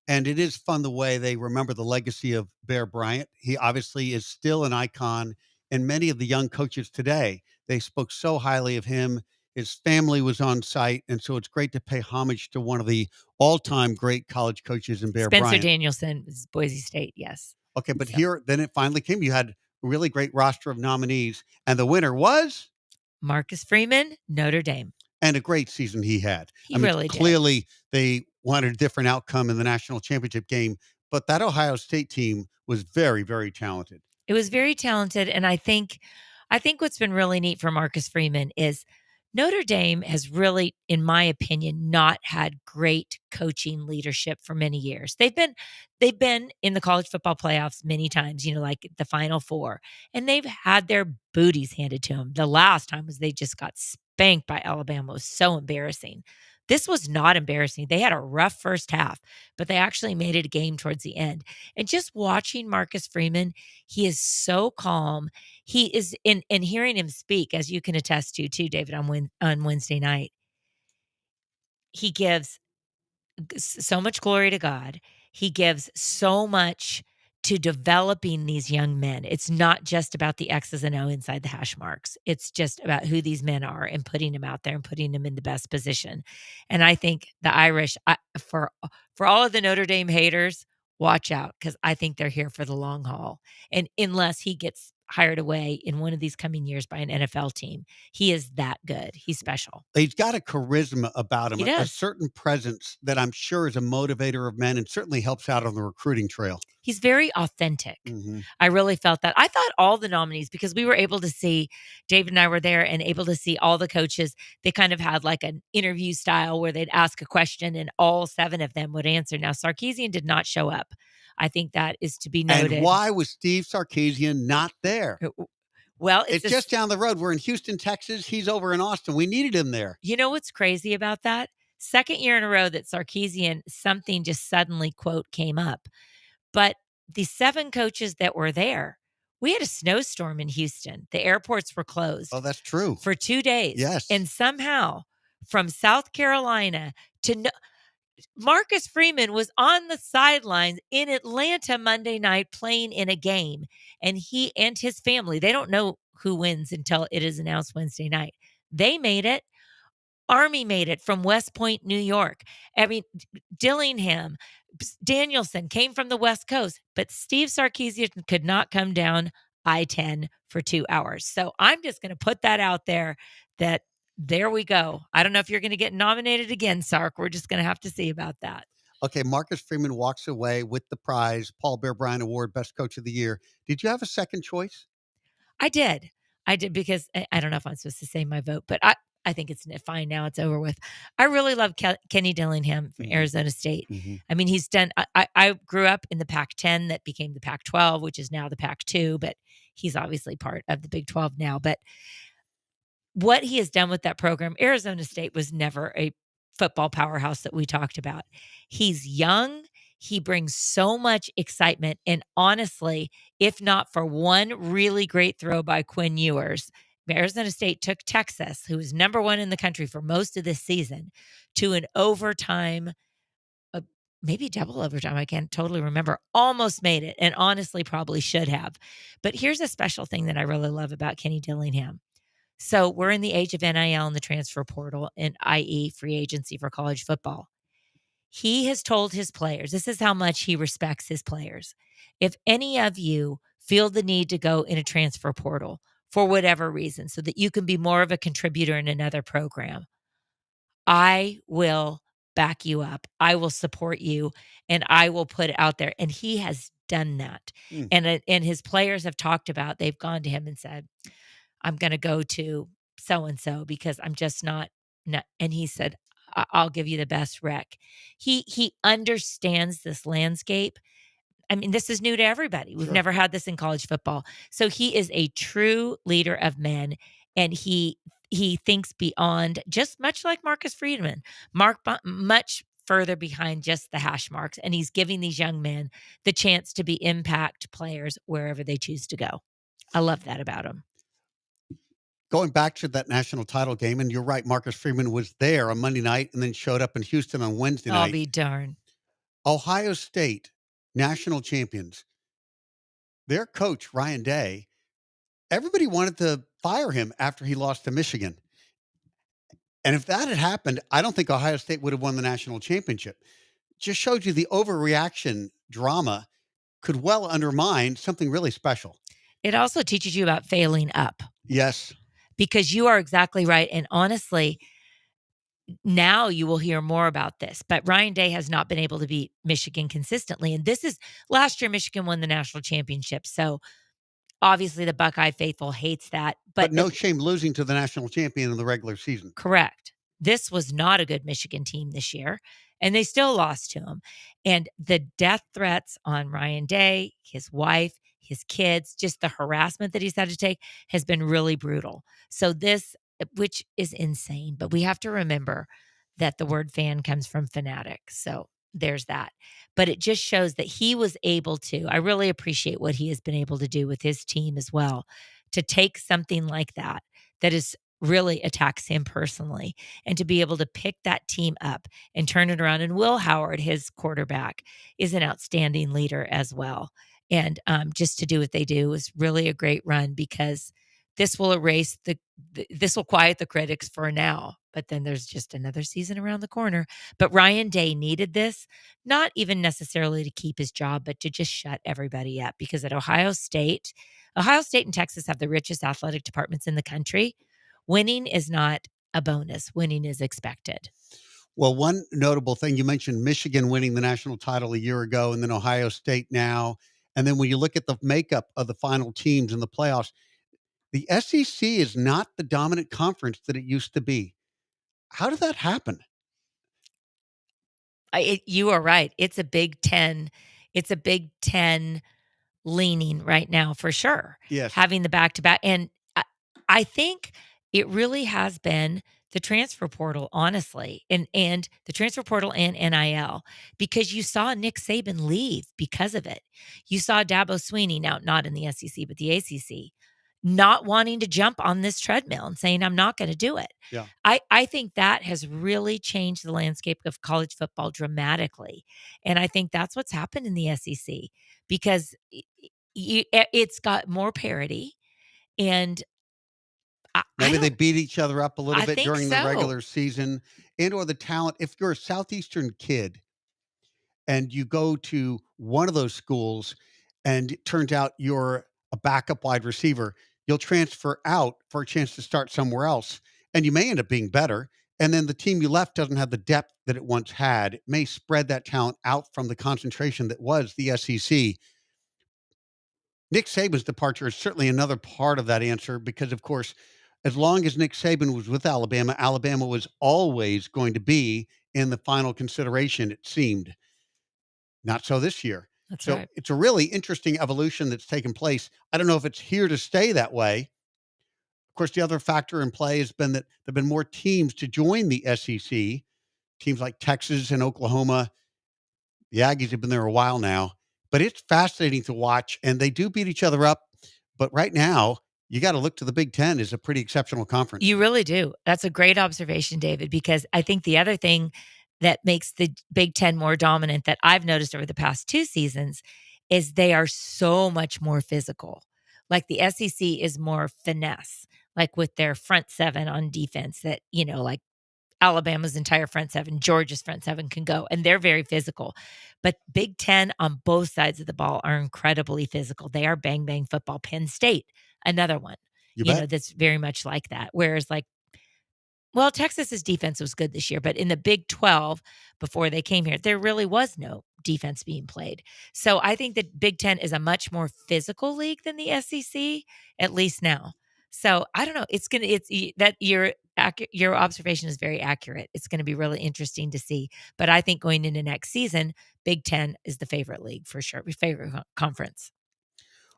And it is fun the way they remember the legacy of Bear Bryant. He obviously is still an icon. And many of the young coaches today, they spoke so highly of him. His family was on site. And so it's great to pay homage to one of the all-time great college coaches in Bear Bryant. Spencer Danielson, Boise State, yes. Okay, but then it finally came. You had a really great roster of nominees. And the winner was? Marcus Freeman, Notre Dame. And a great season he had. He really did. Clearly, they wanted a different outcome in the national championship game, but that Ohio State team was very, very talented. It was very talented, and I think what's been really neat for Marcus Freeman is Notre Dame has really, in my opinion, not had great coaching leadership for many years. They've been in the college football playoffs many times, like the Final Four, and they've had their booties handed to them. The last time was they just got spanked by Alabama. It was so embarrassing. This was not embarrassing. They had a rough first half, but they actually made it a game towards the end. And just watching Marcus Freeman, he is so calm. He is and hearing him speak, as you can attest to too, David, on Wednesday night. He gives so much glory to God. He gives so much to developing these young men. It's not just about the X's and O inside the hash marks. It's just about who these men are and putting them out there and putting them in the best position. And I think the Irish, for all of the Notre Dame haters, watch out, because I think they're here for the long haul. And unless he gets hired away in one of these coming years by an NFL team, he is that good. He's special. He's got a charisma about him, He a does. certain presence that I'm sure is a motivator of men and certainly helps out on the recruiting trail. He's very authentic. Mhm. I really felt that. I thought all the nominees, because we were able to see, David and I were there and able to see all the coaches. They kind of had like an interview style where they'd ask a question and all 7 of them would answer. Now, Sarkisian did not show up. I think that is to be noted. And why was Steve Sarkisian not there? Well, it's just down the road. We're in Houston, Texas. He's over in Austin. We needed him there. You know what's crazy about that? Second year in a row that Sarkisian, something just suddenly, quote, came up. But the 7 coaches that were there, we had a snowstorm in Houston. The airports were closed. Oh, that's true. For 2 days. Yes. And somehow from South Carolina to Marcus Freeman was on the sidelines in Atlanta Monday night playing in a game, and he and his family, they don't know who wins until it is announced Wednesday night. They made it. Army made it from West Point, New York. I mean, Dillingham, Danielson came from the West Coast, but Steve Sarkisian could not come down I-10 for 2 hours. So I'm just going to put that out there that there we go. I don't know if you're going to get nominated again, Sark. We're just going to have to see about that. Okay, Marcus Freeman walks away with the prize, Paul Bear Bryant Award, Best Coach of the Year. Did you have a second choice? I did because I don't know if I'm supposed to say my vote, but I think it's fine now. It's over with. I really love Kenny Dillingham from Arizona State. Mm-hmm. I mean, he's done. I grew up in the Pac-10 that became the Pac-12, which is now the Pac-2, but he's obviously part of the Big 12 now. But what he has done with that program, Arizona State was never a football powerhouse that we talked about. He's young. He brings so much excitement. And honestly, if not for one really great throw by Quinn Ewers, Arizona State took Texas, who was number 1 in the country for most of this season, to an overtime, maybe double overtime. I can't totally remember. Almost made it, and honestly probably should have. But here's a special thing that I really love about Kenny Dillingham. So we're in the age of NIL and the transfer portal, and i.e. free agency for college football. He has told his players, this is how much he respects his players. If any of you feel the need to go in a transfer portal for whatever reason, so that you can be more of a contributor in another program, I will back you up. I will support you, and I will put it out there. And he has done that. And his players have talked about, they've gone to him and said, I'm going to go to so-and-so because I'm just not. And he said, I'll give you the best rec. He understands this landscape. I mean, this is new to everybody. We've never had this in college football. So he is a true leader of men, and he thinks beyond, just much like Marcus Friedman, much further behind just the hash marks. And he's giving these young men the chance to be impact players wherever they choose to go. I love that about him. Going back to that national title game, and you're right, Marcus Freeman was there on Monday night and then showed up in Houston on Wednesday night. I'll be darned. Ohio State, national champions. Their coach, Ryan Day, everybody wanted to fire him after he lost to Michigan. And if that had happened, I don't think Ohio State would have won the national championship. Just showed you the overreaction drama could well undermine something really special. It also teaches you about failing up. Yes. Because you are exactly right. And honestly, now you will hear more about this. But Ryan Day has not been able to beat Michigan consistently. And last year, Michigan won the national championship. So obviously the Buckeye faithful hates that. But no shame losing to the national champion in the regular season. Correct. This was not a good Michigan team this year, and they still lost to him. And the death threats on Ryan Day, his wife, his kids, just the harassment that he's had to take has been really brutal. So this, which is insane, but we have to remember that the word fan comes from fanatic. So there's that. But it just shows that he was able to, I really appreciate what he has been able to do with his team as well, to take something like that is really attacks him personally, and to be able to pick that team up and turn it around. And Will Howard, his quarterback, is an outstanding leader as well. And just to do what they do is really a great run, because this will erase this will quiet the critics for now, but then there's just another season around the corner. But Ryan Day needed this, not even necessarily to keep his job, but to just shut everybody up, because at Ohio State and Texas have the richest athletic departments in the country. Winning is not a bonus. Winning is expected. Well, one notable thing, you mentioned Michigan winning the national title a year ago, and then Ohio State now. And then when you look at the makeup of the final teams in the playoffs, the SEC is not the dominant conference that it used to be. How did that happen? You are right. It's a Big Ten. It's a Big Ten leaning right now for sure. Yes. Having the back-to-back. And I think it really has been the transfer portal, honestly, and the transfer portal and NIL, because you saw Nick Saban leave because of it. You saw Dabo Swinney, now not in the SEC, but the ACC, not wanting to jump on this treadmill and saying, I'm not going to do it. Yeah. I think that has really changed the landscape of college football dramatically. And I think that's what's happened in the SEC, because it's got more parity, and maybe they beat each other up a little bit during the so. regular season, and or the talent. If you're a Southeastern kid and you go to one of those schools and it turns out you're a backup wide receiver, you'll transfer out for a chance to start somewhere else, and you may end up being better. And then the team you left doesn't have the depth that it once had. It may spread that talent out from the concentration that was the SEC. Nick Saban's departure is certainly another part of that answer, because, of course, as long as Nick Saban was with Alabama, Alabama was always going to be in the final consideration, it seemed. Not so this year. That's right. It's a really interesting evolution that's taken place. I don't know if it's here to stay that way. Of course, the other factor in play has been that there have been more teams to join the SEC, teams like Texas and Oklahoma. The Aggies have been there a while now, but it's fascinating to watch, and they do beat each other up. But right now, you got to look to the Big Ten as a pretty exceptional conference. You really do. That's a great observation, David, because I think the other thing that makes the Big Ten more dominant that I've noticed over the past 2 seasons is they are so much more physical. Like the SEC is more finesse, like with their front seven on defense that, like Alabama's entire front seven, Georgia's front seven can go, and they're very physical. But Big Ten on both sides of the ball are incredibly physical. They are bang, bang football. Penn State, another one, You bet. that's very much like that. Whereas Texas's defense was good this year, but in the Big 12, before they came here, there really was no defense being played. So I think that Big 10 is a much more physical league than the SEC, at least now. So I don't know. Your observation is very accurate. It's going to be really interesting to see. But I think going into next season, Big 10 is the favorite league for sure, favorite conference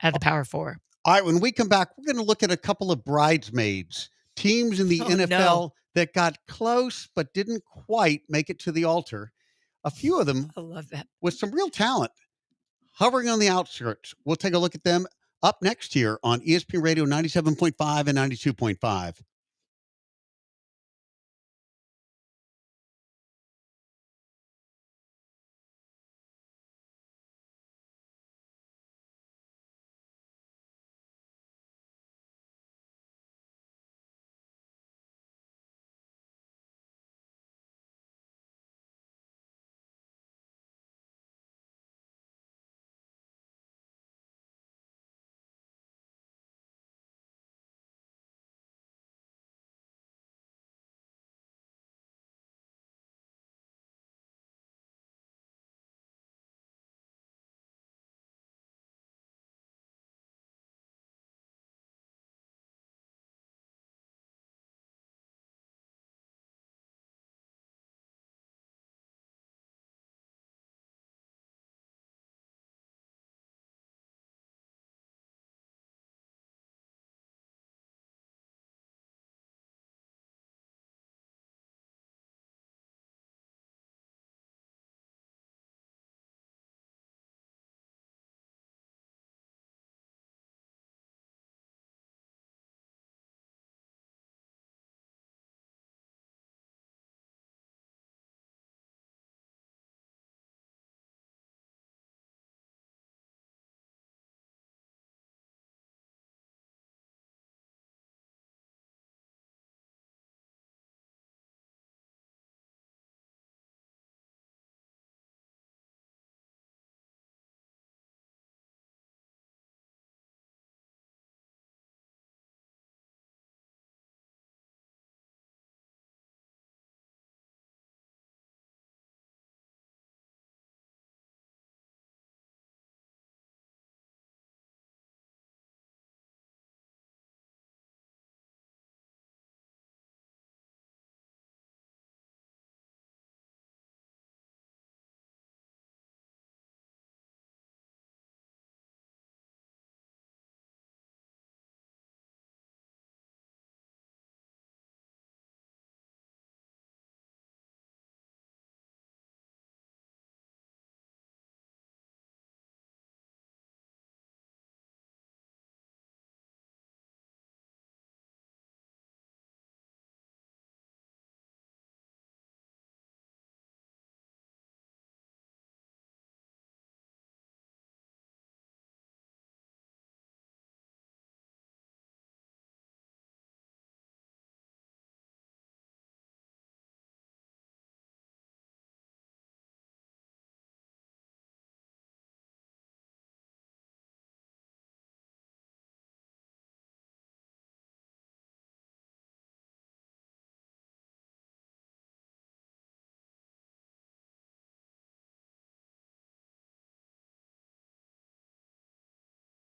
of the Power Four. All right, when we come back, we're going to look at a couple of bridesmaids, teams in the NFL that got close but didn't quite make it to the altar. A few of them, I love that, with some real talent, hovering on the outskirts. We'll take a look at them up next here on ESPN Radio 97.5 and 92.5.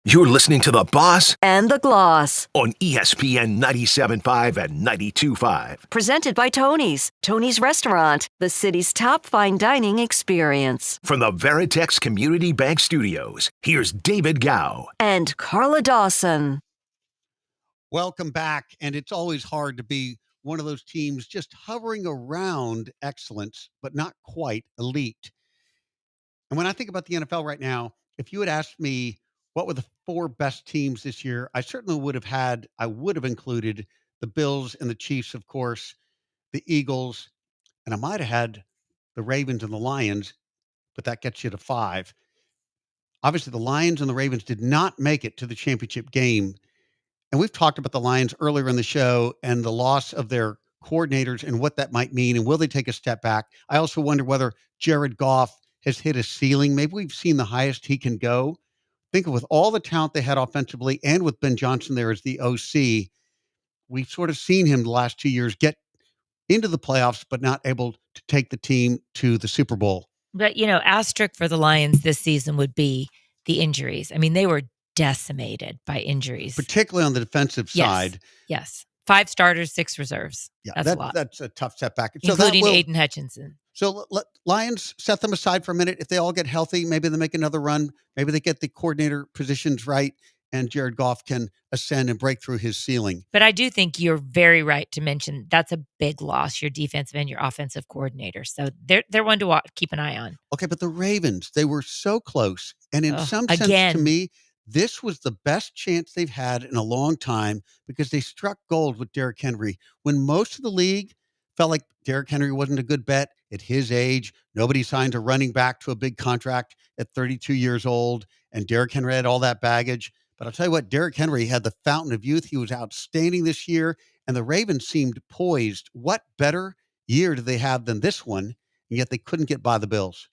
You're listening to The Boss and The Gloss on ESPN 97.5 and 92.5. Presented by Tony's. Tony's Restaurant, the city's top fine dining experience. From the Veritex Community Bank Studios, here's David Gow and Carla Dawson. Welcome back. And it's always hard to be one of those teams just hovering around excellence, but not quite elite. And when I think about the NFL right now, if you had asked me what were the four best teams this year? I certainly I would have included the Bills and the Chiefs, of course, the Eagles, and I might have had the Ravens and the Lions, but that gets you to five. Obviously, the Lions and the Ravens did not make it to the championship game. And we've talked about the Lions earlier in the show and the loss of their coordinators and what that might mean. And will they take a step back? I also wonder whether Jared Goff has hit a ceiling. Maybe we've seen the highest he can go. Think of with all the talent they had offensively and with Ben Johnson there as the OC, we've sort of seen him the last 2 years get into the playoffs, but not able to take the team to the Super Bowl. But, asterisk for the Lions this season would be the injuries. I mean, they were decimated by injuries. Particularly on the defensive side. Yes. 5 starters, 6 reserves. Yeah, that's a lot. That's a tough setback. Including Aiden Hutchinson. So let Lions set them aside for a minute. If they all get healthy, maybe they make another run. Maybe they get the coordinator positions right, and Jared Goff can ascend and break through his ceiling. But I do think you're very right to mention that's a big loss, your defensive and your offensive coordinator. So they're one to keep an eye on. Okay, but the Ravens, they were so close. And in some sense, to me, this was the best chance they've had in a long time because they struck gold with Derrick Henry. When most of the league felt like Derrick Henry wasn't a good bet at his age, nobody signed a running back to a big contract at 32 years old, and Derrick Henry had all that baggage. But I'll tell you what, Derrick Henry had the fountain of youth. He was outstanding this year, and the Ravens seemed poised. What better year do they have than this one? And yet they couldn't get by the Bills.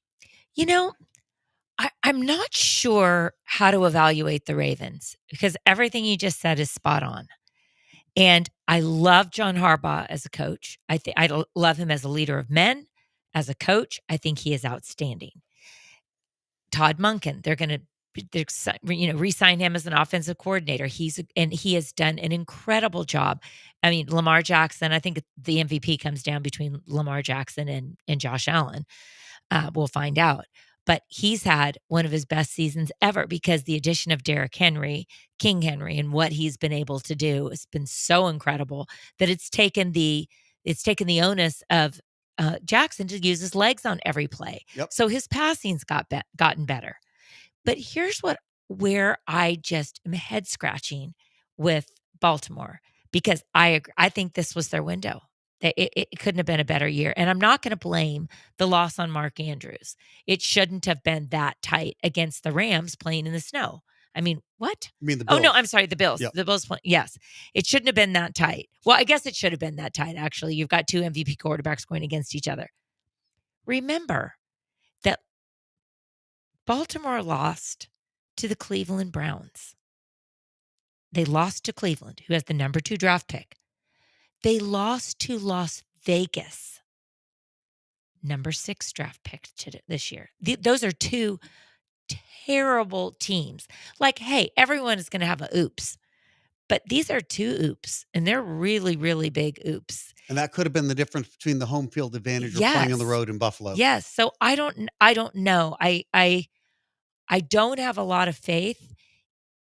I'm not sure how to evaluate the Ravens because everything you just said is spot on. And I love John Harbaugh as a coach. I love him as a leader of men, as a coach. I think he is outstanding. Todd Monken, they're going to re-sign him as an offensive coordinator. He has done an incredible job. I mean, Lamar Jackson, I think the MVP comes down between Lamar Jackson and Josh Allen. We'll find out. But he's had one of his best seasons ever because the addition of Derrick Henry, King Henry, and what he's been able to do has been so incredible that it's taken the onus of Jackson to use his legs on every play. Yep. So his passing's gotten better. But here's where I just am head scratching with Baltimore because I think this was their window. It couldn't have been a better year. And I'm not going to blame the loss on Mark Andrews. It shouldn't have been that tight against the Rams playing in the snow. I mean, what? You mean the Bills? Oh, no, I'm sorry, the Bills. Yep. The Bills, yes. It shouldn't have been that tight. Well, I guess it should have been that tight, actually. You've got 2 MVP quarterbacks going against each other. Remember that Baltimore lost to the Cleveland Browns. They lost to Cleveland, who has the number 2 draft pick. They lost to Las Vegas, number 6 draft pick this year. Those are 2 terrible teams. Like, hey, everyone is going to have a oops, but these are 2 oops, and they're really, really big oops. And that could have been the difference between the home field advantage or playing on the road in Buffalo. Yes. So I don't know. I don't have a lot of faith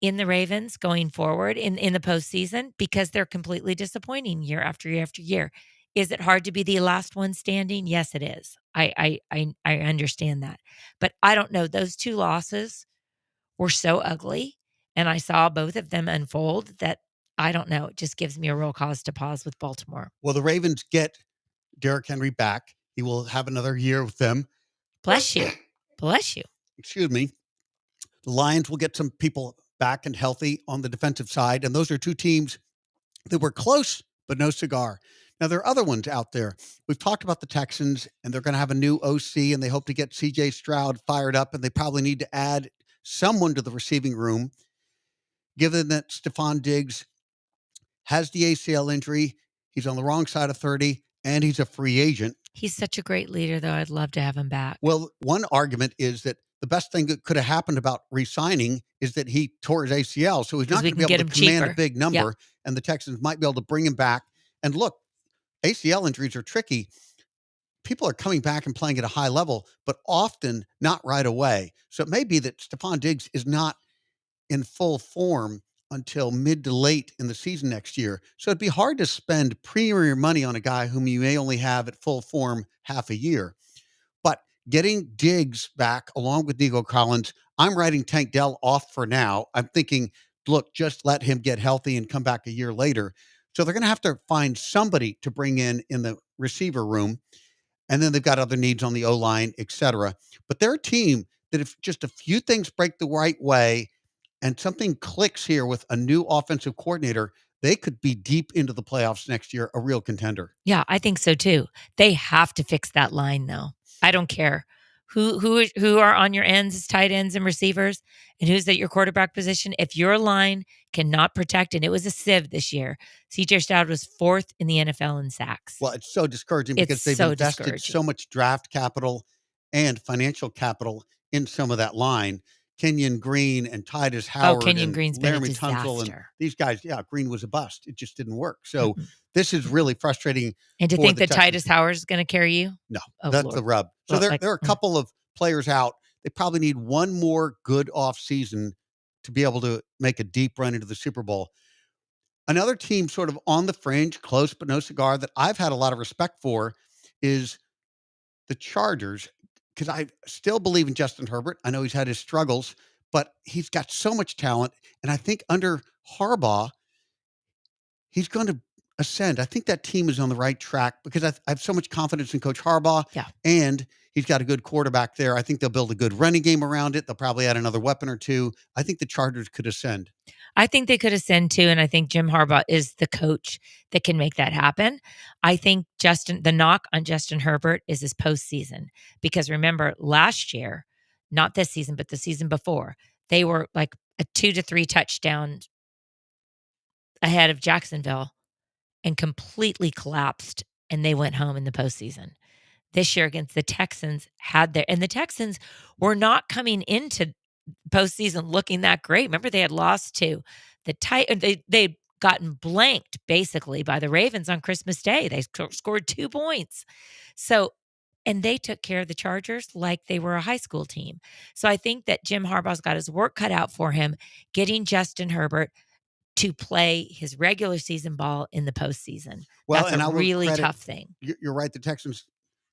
in the Ravens going forward in the postseason because they're completely disappointing year after year after year. Is it hard to be the last one standing? Yes, it is. I understand that. But I don't know. Those 2 losses were so ugly, and I saw both of them unfold that I don't know. It just gives me a real cause to pause with Baltimore. Well, the Ravens get Derrick Henry back. He will have another year with them. Bless you. Bless you. Excuse me. The Lions will get some people back and healthy on the defensive side. And those are 2 teams that were close, but no cigar. Now, there are other ones out there. We've talked about the Texans, and they're going to have a new OC, and they hope to get C.J. Stroud fired up, and they probably need to add someone to the receiving room. Given that Stephon Diggs has the ACL injury, he's on the wrong side of 30, and he's a free agent. He's such a great leader, though. I'd love to have him back. Well, one argument is that the best thing that could have happened about re-signing is that he tore his ACL. So he's not going to be able to command a big number, and the Texans might be able to bring him back. And look, ACL injuries are tricky. People are coming back and playing at a high level, but often not right away. So it may be that Stephon Diggs is not in full form until mid to late in the season next year. So it'd be hard to spend premium money on a guy whom you may only have at full form half a year. But getting Diggs back along with Nico Collins, I'm writing Tank Dell off for now. I'm thinking, look, just let him get healthy and come back a year later. So they're going to have to find somebody to bring in the receiver room. And then they've got other needs on the O-line, et cetera. But they're a team that if just a few things break the right way and something clicks here with a new offensive coordinator, they could be deep into the playoffs next year, a real contender. Yeah, I think so too. They have to fix that line though. I don't care who are on your ends as tight ends and receivers and who's at your quarterback position. If your line cannot protect, and it was a sieve this year, CJ Stroud was 4th in the NFL in sacks. Well, it's so discouraging because they've invested so much draft capital and financial capital in some of that line. Kenyon Green and Titus Howard Kenyon Green's been a disaster. Tunsil and these guys, Green was a bust. It just didn't work. So this is really frustrating. And to think that Titus Howard is going to carry you? No, that's Lord. The rub. So there are a couple of players out. They probably need one more good off season to be able to make a deep run into the Super Bowl. Another team sort of on the fringe, close but no cigar, that I've had a lot of respect for is the Chargers, because I still believe in Justin Herbert. I know he's had his struggles, but he's got so much talent. And I think under Harbaugh, he's going to ascend. I think that team is on the right track because I have so much confidence in Coach Harbaugh. Yeah. And he's got a good quarterback there. I think they'll build a good running game around it. They'll probably add another weapon or two. I think the Chargers could ascend. I think they could ascend too. And I think Jim Harbaugh is the coach that can make that happen. I think the knock on Justin Herbert is his postseason. Because remember, last year, not this season, but the season before, they were like a 2 to 3 touchdown ahead of Jacksonville and completely collapsed. And they went home in the postseason. This year against the Texans and the Texans were not coming into postseason looking that great. Remember, they had lost to the Titans. They'd gotten blanked basically by the Ravens on Christmas Day. They scored 2 points. So, and they took care of the Chargers like they were a high school team. So I think that Jim Harbaugh's got his work cut out for him, getting Justin Herbert to play his regular season ball in the postseason. Well, that's a really tough thing. You're right. The Texans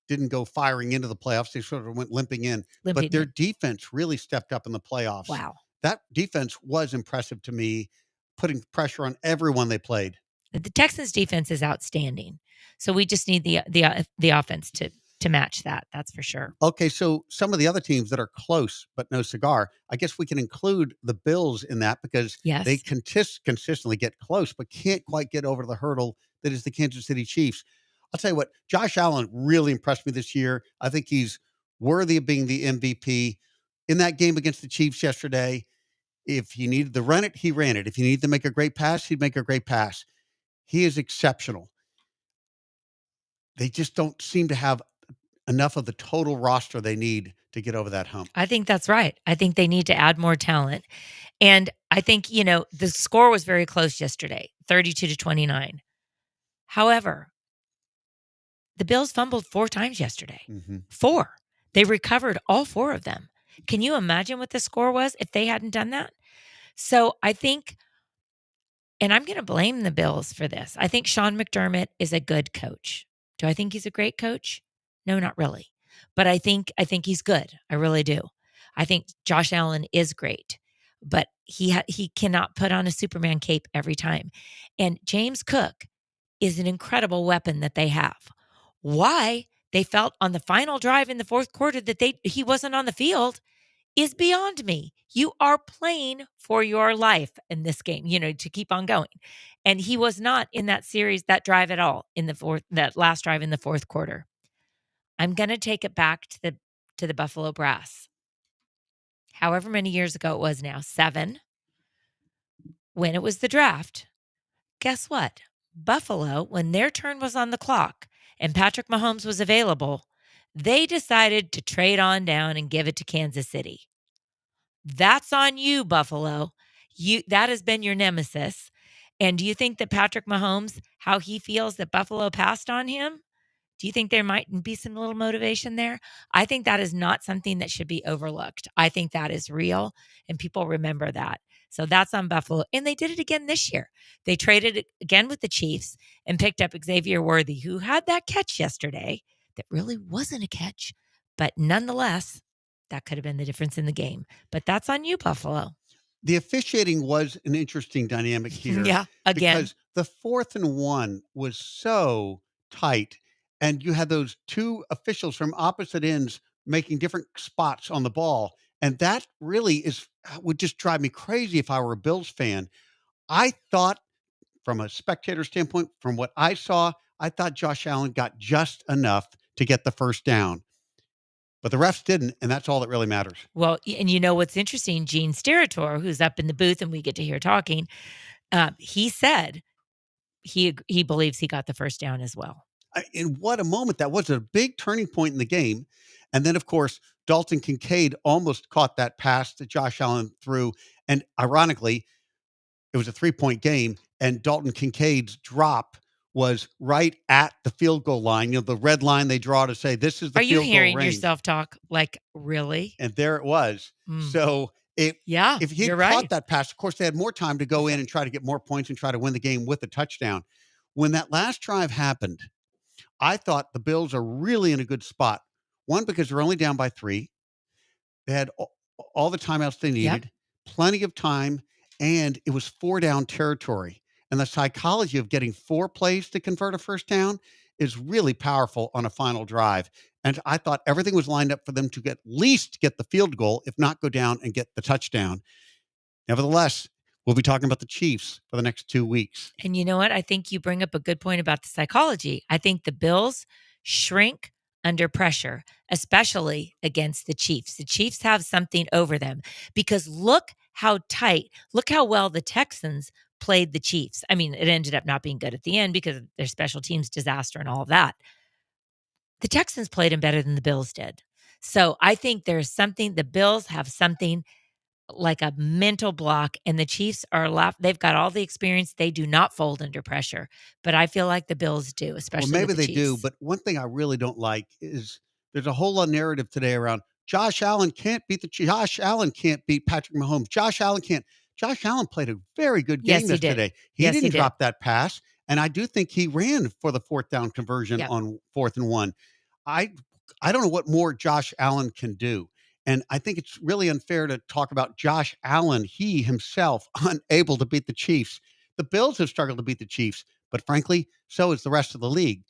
didn't go firing into the playoffs. They sort of went limping in. But their defense really stepped up in the playoffs. Wow. That defense was impressive to me, putting pressure on everyone they played. The Texans defense is outstanding. So we just need the offense to match that. That's for sure. Okay, so some of the other teams that are close but no cigar, I guess we can include the Bills in that because they consistently get close but can't quite get over the hurdle that is the Kansas City Chiefs. I'll tell you what, Josh Allen really impressed me this year. I think he's worthy of being the MVP. In that game against the Chiefs yesterday, if he needed to run it, he ran it. If he needed to make a great pass, he'd make a great pass. He is exceptional. They just don't seem to have enough of the total roster they need to get over that hump. I think that's right. I think they need to add more talent. And I think, the score was very close yesterday, 32-29. However, the Bills fumbled 4 times yesterday. 4. They recovered all 4 of them. Can you imagine what the score was if they hadn't done that? So I think, and I'm going to blame the Bills for this. I think Sean McDermott is a good coach. Do I think he's a great coach? No, not really. But I think he's good. I really do. I think Josh Allen is great, but he cannot put on a Superman cape every time. And James Cook is an incredible weapon that they have. Why they felt on the final drive in the 4th quarter that he wasn't on the field is beyond me. You are playing for your life in this game, to keep on going. And he was not in that series, that drive at all that last drive in the 4th quarter. I'm going to take it back to the Buffalo Brass. However many years ago it was now, 7, when it was the draft. Guess what? Buffalo, when their turn was on the clock and Patrick Mahomes was available, they decided to trade on down and give it to Kansas City. That's on you, Buffalo. That has been your nemesis. And do you think that Patrick Mahomes, how he feels that Buffalo passed on him? Do you think there might be some little motivation there? I think that is not something that should be overlooked. I think that is real, and people remember that. So that's on Buffalo. And they did it again this year. They traded again with the Chiefs and picked up Xavier Worthy, who had that catch yesterday that really wasn't a catch, But nonetheless, that could have been the difference in the game. But that's on you, Buffalo. The officiating was an interesting dynamic here. Yeah, again. Because the 4th and 1 was so tight, and you had those 2 officials from opposite ends making different spots on the ball, and that really would just drive me crazy if I were a Bills fan. I thought, from a spectator standpoint, from what I saw, I thought Josh Allen got just enough to get the first down. But the refs didn't, and that's all that really matters. Well, and you know what's interesting? Gene Steratore, who's up in the booth and we get to hear talking, he said he believes he got the first down as well. And what a moment that was, a big turning point in the game. And then, of course, Dalton Kincaid almost caught that pass that Josh Allen threw. And ironically, it was a 3-point game, and Dalton Kincaid's drop was right at the field goal line. You know, the red line they draw to say this is the Are field you goal hearing range. yourself talk? Like, really? And there it was. So if he you're caught right. that pass, of course, they had more time to go in and try to get more points and try to win the game with a touchdown. When that last drive happened, I thought the Bills are really in a good spot. One, because they're only down by 3. They had all the timeouts they needed, plenty of time, and it was 4-down territory. And the psychology of getting 4 plays to convert a first down is really powerful on a final drive. And I thought everything was lined up for them to at least get the field goal, if not go down and get the touchdown. Nevertheless, we'll be talking about the Chiefs for the next 2 weeks. And you know what? I think you bring up a good point about the psychology. I think the Bills shrink under pressure, especially against the Chiefs. The Chiefs have something over them because look how well the Texans played the Chiefs. I mean, it ended up not being good at the end because of their special teams disaster and all of that. The Texans played them better than the Bills did. So I think there's something, the Bills have something like a mental block, and the Chiefs they've got all the experience. They do not fold under pressure, but I feel like the Bills do, especially Well, maybe with the they do, Chiefs. but one thing I really don't like is there's a whole lot of narrative today around Josh Allen can't beat Josh Allen can't beat Patrick Mahomes. Josh Allen can't. Josh Allen played a very good game Yes, he did. yesterday. He Yes, he didn't did. drop that pass, and I do think he ran for the 4th down conversion on 4th and 1. I don't know what more Josh Allen can do. And I think it's really unfair to talk about Josh Allen, he himself, unable to beat the Chiefs. The Bills have struggled to beat the Chiefs, but frankly, so is the rest of the league.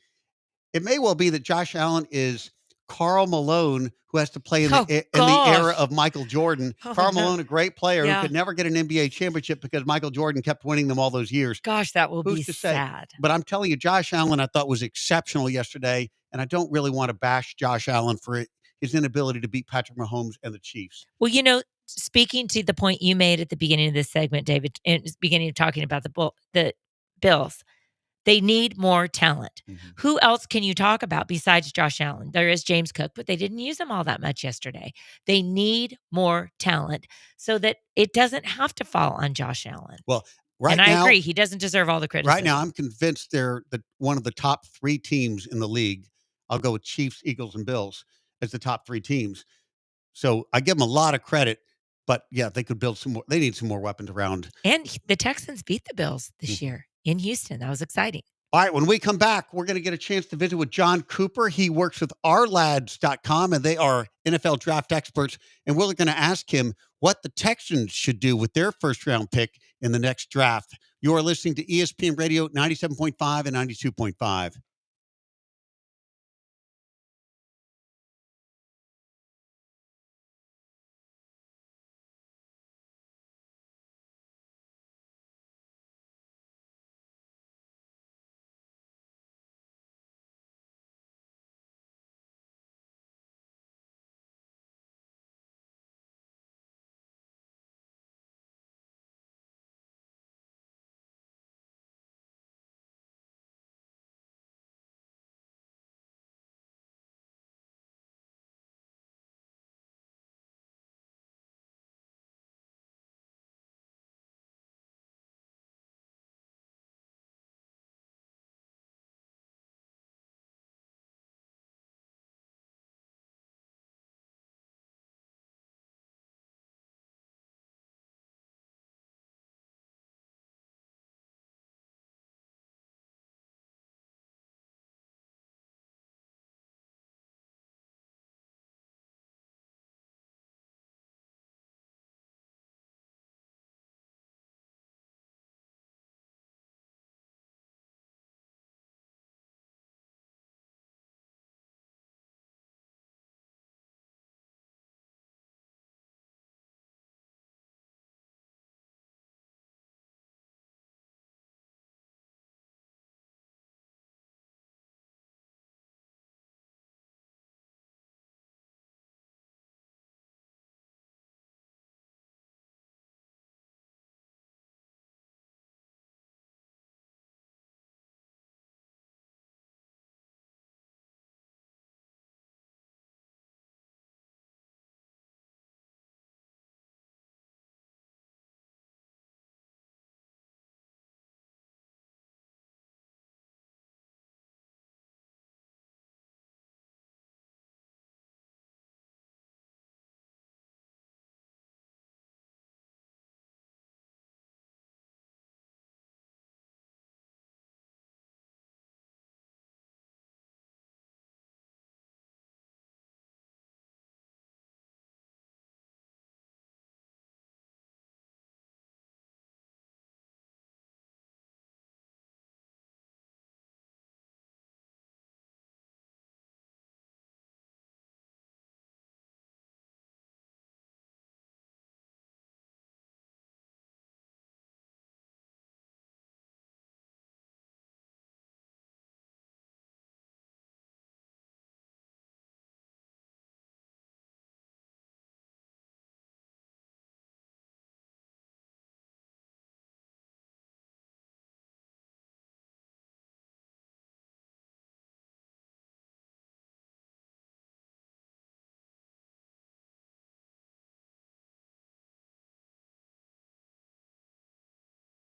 It may well be that Josh Allen is Karl Malone, who has to play in the era of Michael Jordan. Karl Malone, a great player who could never get an NBA championship because Michael Jordan kept winning them all those years. Gosh, that will Who's be to say? sad. But I'm telling you, Josh Allen, I thought was exceptional yesterday, and I don't really want to bash Josh Allen for his inability to beat Patrick Mahomes and the Chiefs. Well, you know, speaking to the point you made at the beginning of this segment, David, in the beginning of talking about the Bills, they need more talent. Who else can you talk about besides Josh Allen? There is James Cook, but they didn't use him all that much yesterday. They need more talent so that it doesn't have to fall on Josh Allen. Well, I agree. He doesn't deserve all the criticism. Right now, I'm convinced they're one of the top 3 teams in the league. I'll go with Chiefs, Eagles, and Bills as the top 3 teams. So I give them a lot of credit, but yeah, they could build some more. They need some more weapons around. And the Texans beat the Bills this year in Houston. That was exciting. All right, when we come back, we're going to get a chance to visit with John Cooper. He works with ourlads.com, and they are NFL draft experts. And we're going to ask him what the Texans should do with their first-round pick in the next draft. You are listening to ESPN Radio 97.5 and 92.5.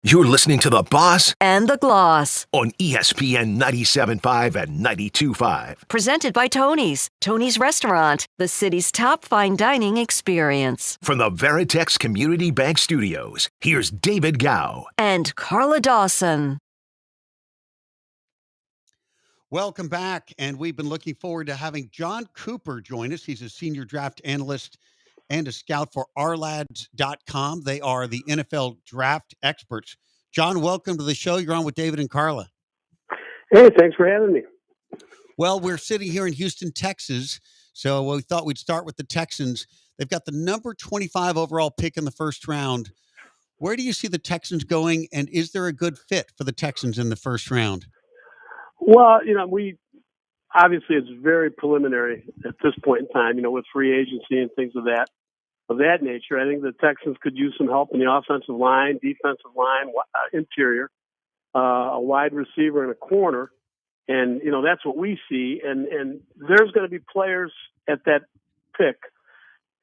You're listening to The Boss and The Gloss on ESPN 97.5 and 92.5. Presented by Tony's. Tony's Restaurant, the city's top fine dining experience. From the Veritex Community Bank Studios, here's David Gow and Carla Dawson. Welcome back, and we've been looking forward to having John Cooper join us. He's a senior draft analyst and a scout for ourlads.com. They are the NFL draft experts. John, welcome to the show. You're on with David and Carla. Hey, thanks for having me. Well, we're sitting here in Houston, Texas, so we thought we'd start with the Texans. They've got the number 25 overall pick in the first round. Where do you see the Texans going, and is there a good fit for the Texans in the first round? Well, we obviously it's very preliminary at this point in time, with free agency and things of that nature. I think the Texans could use some help in the offensive line, defensive line, interior, a wide receiver and a corner. And, that's what we see. And there's going to be players at that pick,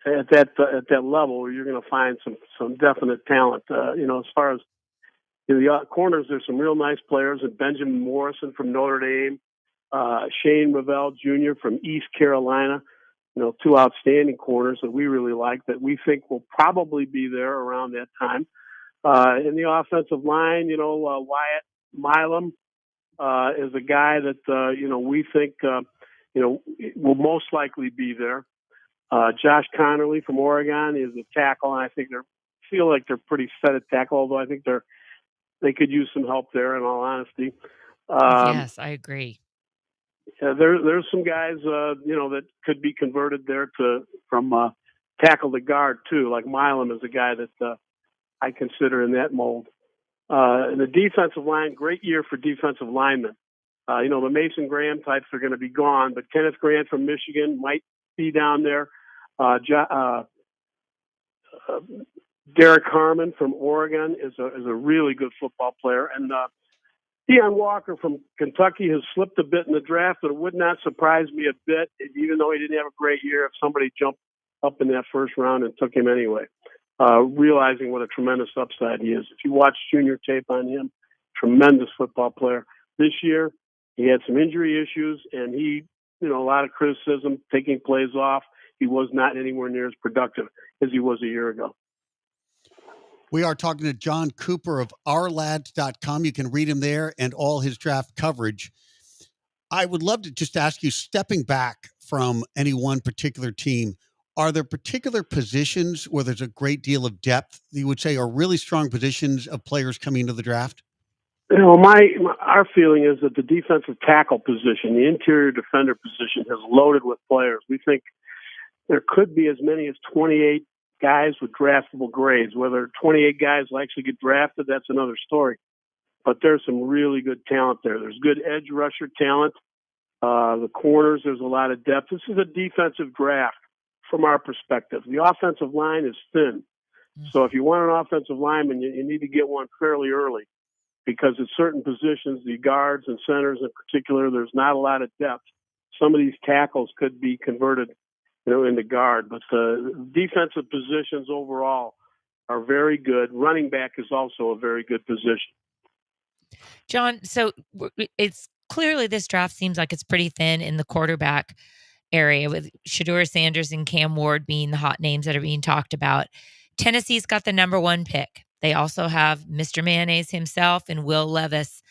at that level, where you're going to find some definite talent. As far as the corners, there's some real nice players. And Benjamin Morrison from Notre Dame, Shane Ravell Jr. from East Carolina. Two outstanding corners that we really like that we think will probably be there around that time. In the offensive line, Wyatt Milam is a guy that, we think, will most likely be there. Josh Connerly from Oregon is a tackle, and I think feel like they're pretty set at tackle, although I think they could use some help there, in all honesty. Yes, I agree. There's some guys, that could be converted there from tackle to guard too. Like Milam is a guy that I consider in that mold. And the defensive line, great year for defensive linemen. The Mason Graham types are going to be gone, but Kenneth Grant from Michigan might be down there. Derek Harmon from Oregon is a really good football player, and Deion Walker from Kentucky has slipped a bit in the draft, but it would not surprise me a bit, even though he didn't have a great year, if somebody jumped up in that first round and took him anyway, realizing what a tremendous upside he is. If you watch junior tape on him, tremendous football player. This year, he had some injury issues, and he, a lot of criticism, taking plays off. He was not anywhere near as productive as he was a year ago. We are talking to John Cooper of ourlads.com. You can read him there and all his draft coverage. I would love to just ask you, stepping back from any one particular team, are there particular positions where there's a great deal of depth that you would say are really strong positions of players coming into the draft? Our feeling is that the defensive tackle position, the interior defender position, has loaded with players. We think there could be as many as 28 guys with draftable grades. Whether 28 guys will actually get drafted, that's another story. But there's some really good talent there. There's good edge rusher talent. The corners, there's a lot of depth. This is a defensive draft from our perspective. The offensive line is thin. So if you want an offensive lineman, you need to get one fairly early, because at certain positions, the guards and centers in particular, there's not a lot of depth. Some of these tackles could be converted into guard, but the defensive positions overall are very good. Running back is also a very good position. John, so it's clearly this draft seems like it's pretty thin in the quarterback area, with Shedeur Sanders and Cam Ward being the hot names that are being talked about. Tennessee's got the number 1 pick. They also have Mr. Mayonnaise himself and Will Levis.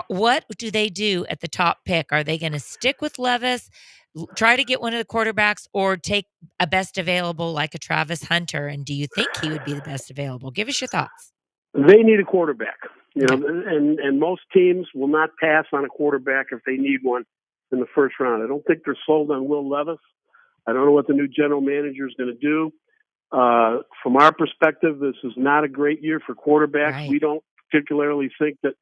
What do they do at the top pick? Are they going to stick with Levis, try to get one of the quarterbacks, or take a best available like a Travis Hunter? And do you think he would be the best available? Give us your thoughts. They need a quarterback, and most teams will not pass on a quarterback if they need one in the first round. I don't think they're sold on Will Levis. I don't know what the new general manager is going to do. From our perspective, this is not a great year for quarterbacks. Right. We don't particularly think that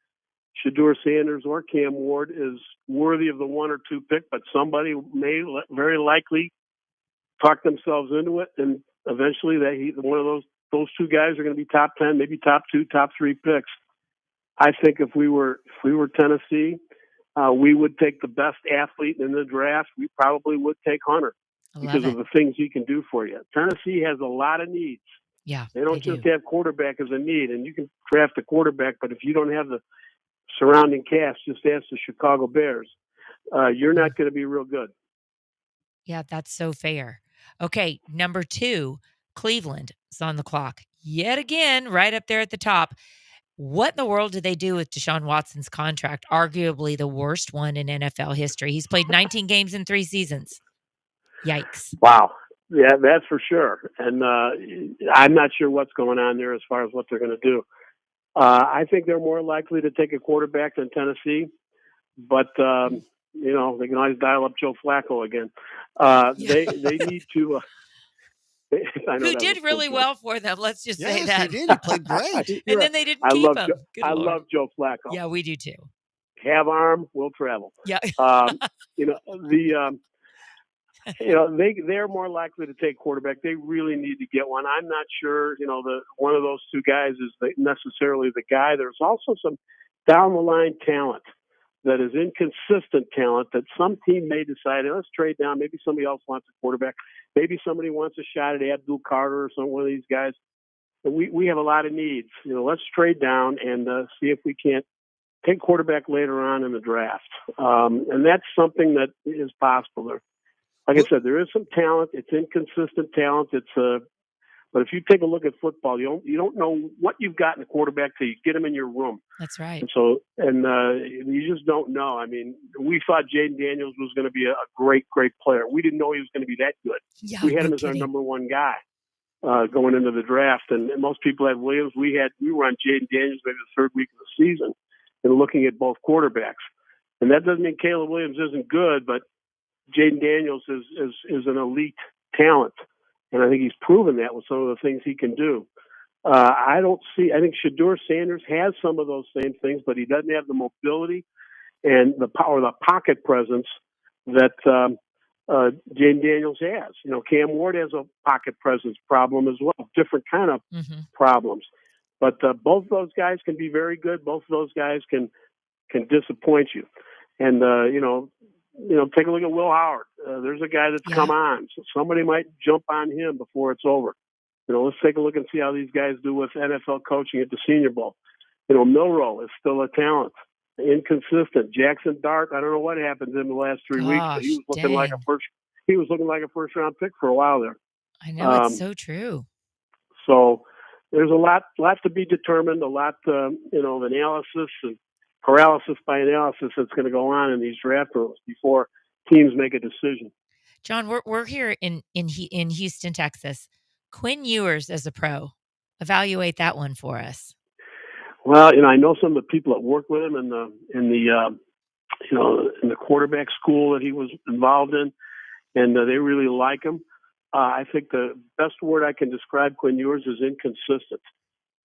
Shedeur Sanders or Cam Ward is worthy of the 1 or 2 pick, but somebody may very likely talk themselves into it, and eventually one of those 2 guys are going to be top 10, maybe top 2, top 3 picks. I think if we were Tennessee, we would take the best athlete in the draft. We probably would take Hunter because of the things he can do for you. Tennessee has a lot of needs. Yeah, They don't they just do. have quarterback as a need, and you can draft a quarterback, but if you don't have the surrounding cast, just ask the Chicago Bears, you're Mm. not going to be real good. Yeah, that's so fair. Okay, number 2, Cleveland is on the clock. Yet again, right up there at the top. What in the world did they do with Deshaun Watson's contract? Arguably the worst one in NFL history. He's played 19 games in 3 seasons. Yikes. Wow. Yeah, that's for sure. And I'm not sure what's going on there as far as what they're going to do. I think they're more likely to take a quarterback than Tennessee, but they can always dial up Joe Flacco again. They need to. I know Who that was did a poor really joke. well for them, let's just say Yes, he that. did. He played great. You're And right. then they didn't keep him. Good I Lord. love Joe Flacco. Yeah, we do too. Have arm, will travel. Yeah. They're more likely to take quarterback. They really need to get one. I'm not sure, one of those two guys is necessarily the guy. There's also some down the line talent that is inconsistent talent that some team may decide, let's trade down. Maybe somebody else wants a quarterback. Maybe somebody wants a shot at Abdul Carter or one of these guys. We have a lot of needs. Let's trade down and see if we can't take quarterback later on in the draft. And that's something that is possible there. Like I said, there is some talent. It's inconsistent talent. But if you take a look at football, you don't know what you've got in a quarterback till you get him in your room. That's right. And you just don't know. I mean, we thought Jaden Daniels was going to be a great, great player. We didn't know he was going to be that good. Yeah, we had him no as our kidding. number one guy going into the draft, and most people had Williams. We were on Jaden Daniels maybe the third week of the season, and looking at both quarterbacks. And that doesn't mean Caleb Williams isn't good, but Jaden Daniels is an elite talent, and I think he's proven that with some of the things he can do. I think Shedeur Sanders has some of those same things, but he doesn't have the mobility and the power, the pocket presence that Jaden Daniels has. Cam Ward has a pocket presence problem as well, different kind of problems. But both those guys can be very good. Both of those guys can disappoint you. And, take a look at Will Howard. There's a guy that's come on. So somebody might jump on him before it's over. Let's take a look and see how these guys do with NFL coaching at the Senior Bowl. Milroe is still a talent. Inconsistent. Jackson Dart, I don't know what happened in the last 3 weeks, but he was looking like a first round pick for a while there. I know, it's so true. So there's a lot to be determined, a lot of analysis and paralysis by analysis that's going to go on in these draft rooms before teams make a decision. John, we're here in Houston, Texas. Quinn Ewers as a pro. Evaluate that one for us. Well, I know some of the people that work with him in the quarterback school that he was involved in, and they really like him. I think the best word I can describe Quinn Ewers is inconsistent.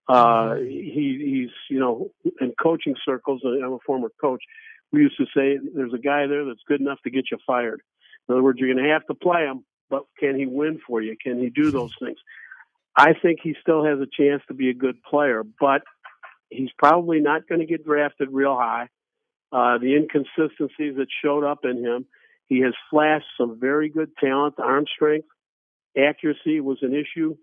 He's in coaching circles, I'm a former coach, we used to say there's a guy there that's good enough to get you fired. In other words, you're going to have to play him, but can he win for you? Can he do those things? I think he still has a chance to be a good player, but he's probably not going to get drafted real high. The inconsistencies that showed up in him, he has flashed some very good talent, arm strength, accuracy was an issue.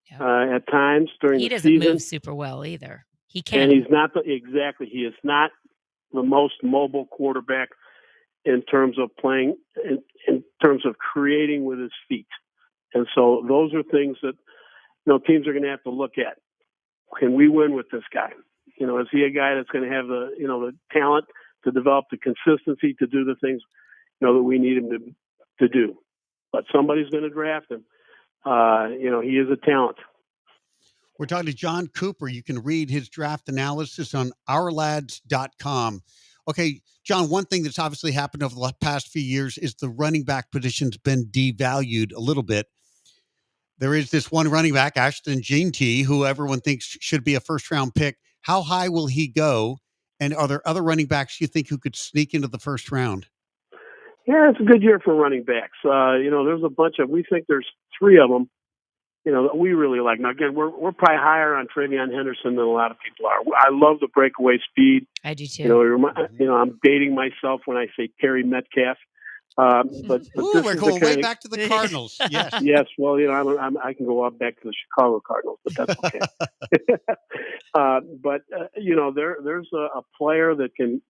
At times during the season. He doesn't move super well either. He can. And he's not he is not the most mobile quarterback in terms of playing, in terms of creating with his feet. And so those are things that, teams are going to have to look at. Can we win with this guy? Is he a guy that's going to have the talent to develop the consistency to do the things, that we need him to do? But somebody's going to draft him. He is a talent. We're talking to John Cooper. You can read his draft analysis on ourlads.com. Okay, John, one thing that's obviously happened over the past few years is the running back position's been devalued a little bit. There is this one running back, Ashton Jeanty, who everyone thinks should be a first-round pick. How high will he go? And are there other running backs you think who could sneak into the first round? Yeah, it's a good year for running backs. There's a bunch we think there's 3 of them, that we really like. Now, again, we're probably higher on Travion Henderson than a lot of people are. I love the breakaway speed. I do too. I'm dating myself when I say Terry Metcalf. But Ooh, this we're is the going way kind of back to the Cardinals. Yes. yes. Well, I can go up back to the Chicago Cardinals, but that's okay. But there's a player that can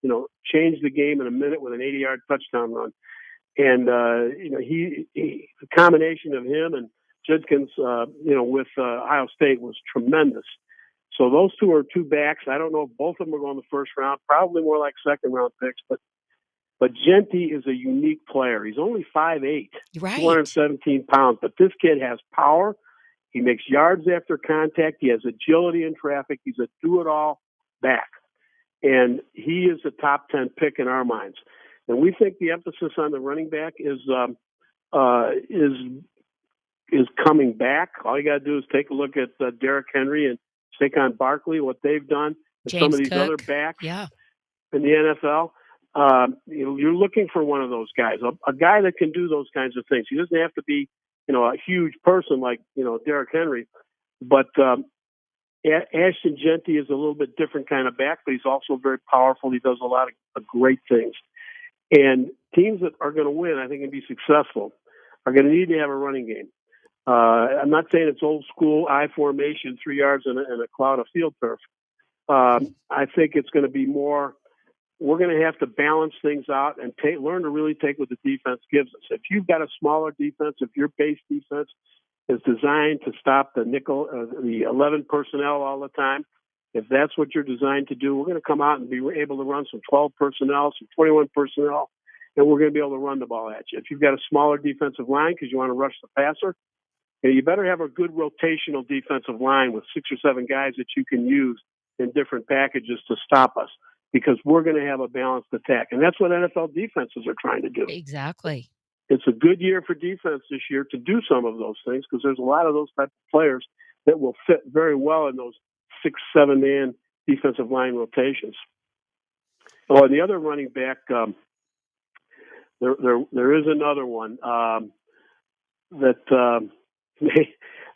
change the game in a minute with an 80-yard touchdown run, and the combination of him and Judkins, with Ohio State was tremendous. So those two are two backs. I don't know if both of them are going the first round. Probably more like second round picks, but Jeanty is a unique player. He's only 5'8", Right. 217 pounds, but this kid has power. He makes yards after contact. He has agility in traffic. He's a do-it-all back, and he is a top 10 pick in our minds. And we think the emphasis on the running back is coming back. All you got to do is take a look at Derrick Henry and Saquon Barkley, what they've done, and some of these Cook. other backs in the NFL. You're looking for one of those guys, a guy that can do those kinds of things. He doesn't have to be, a huge person like, Derrick Henry, but Ashton Jeanty is a little bit different kind of back, but he's also very powerful. He does a lot of great things. And teams that are going to win, I think, and be successful, are going to need to have a running game. I'm not saying it's old school I formation, 3 yards and a cloud of field turf. I think it's going to be more. We're going to have to balance things out and learn to really take what the defense gives us. If you've got a smaller defense, if your base defense is designed to stop the nickel, the 11 personnel all the time, if that's what you're designed to do, we're going to come out and be able to run some 12 personnel, some 21 personnel, and we're going to be able to run the ball at you. If you've got a smaller defensive line because you want to rush the passer, you better have a good rotational defensive line with 6 or 7 guys that you can use in different packages to stop us, because we're going to have a balanced attack. And that's what NFL defenses are trying to do. Exactly. It's a good year for defense this year to do some of those things, because there's a lot of those type of players that will fit very well in those 6-7 man defensive line rotations. Oh, and the other running back, there is another one that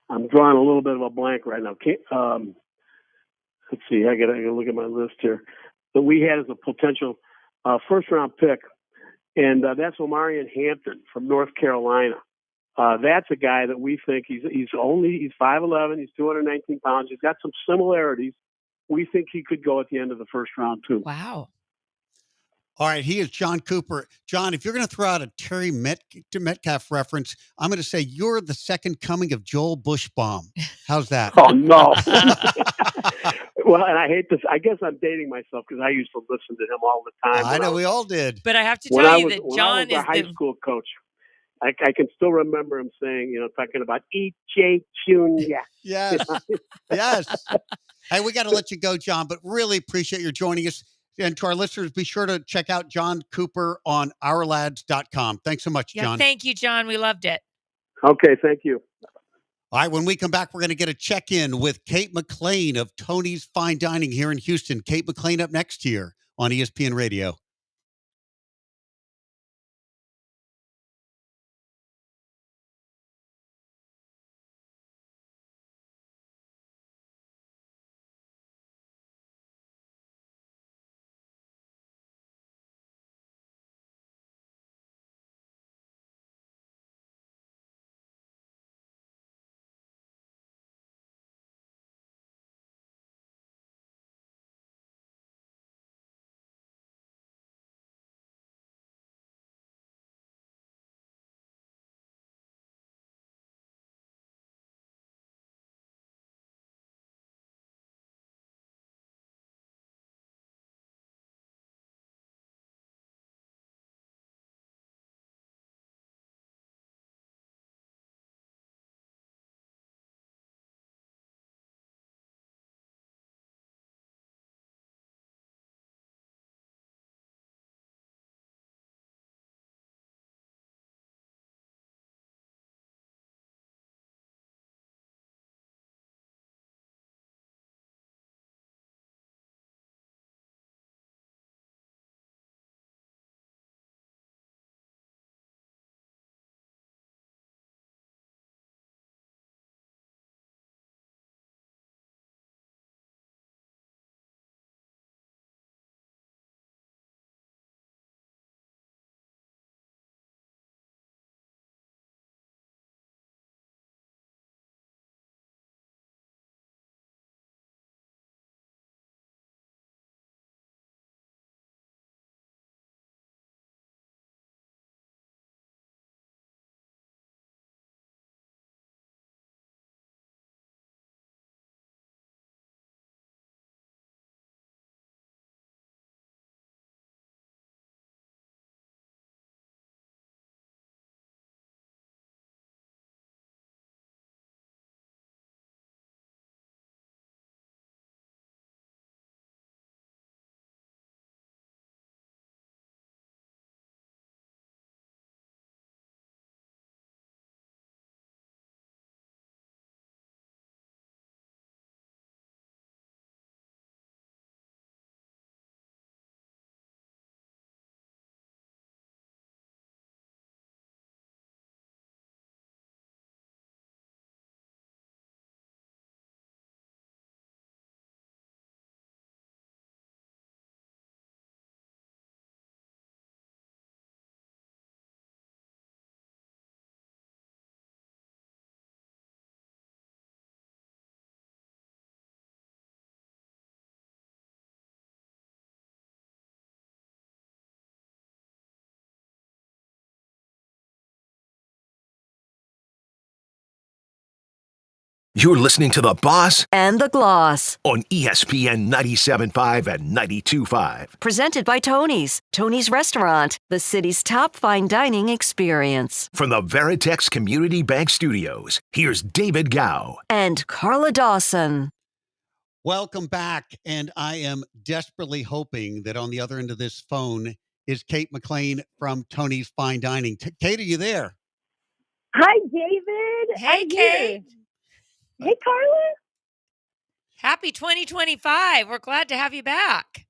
I'm drawing a little bit of a blank right now. Let's see, I got to look at my list here. That we had as a potential first-round pick, and that's Omarion Hampton from North Carolina. That's a guy that we think he's 5'11", he's 219 pounds. He's got some similarities. We think he could go at the end of the first round too. Wow. All right, he is John Cooper. John, if you're going to throw out a Terry Metcalf reference, I'm going to say you're the second coming of Joel Bushbaum. How's that? Oh, no. Well, and I hate this. I guess I'm dating myself because I used to listen to him all the time. I know we all did. But I have to tell you that John is a high school coach. I can still remember him saying, talking about E.J. Jr. Yes. Yes. Hey, we got to let you go, John, but really appreciate your joining us. And to our listeners, be sure to check out John Cooper on ourlads.com. Thanks so much, John. Thank you, John. We loved it. Okay, thank you. All right, when we come back, we're going to get a check-in with Kate McLean of Tony's Fine Dining here in Houston. Kate McLean up next here on ESPN Radio. You're listening to The Boss and the Gloss. on ESPN 97.5 and 92.5. Presented by Tony's. Tony's Restaurant, the city's top fine dining experience. From the Veritex Community Bank Studios, here's David Gow. And Carla Dawson. Welcome back. And I am desperately hoping that on the other end of this phone is Kate McLean from Tony's Fine Dining. Kate, are you there? Hi, David. Hey, I'm Kate. here. Hey, Carla. Happy 2025. We're glad to have you back.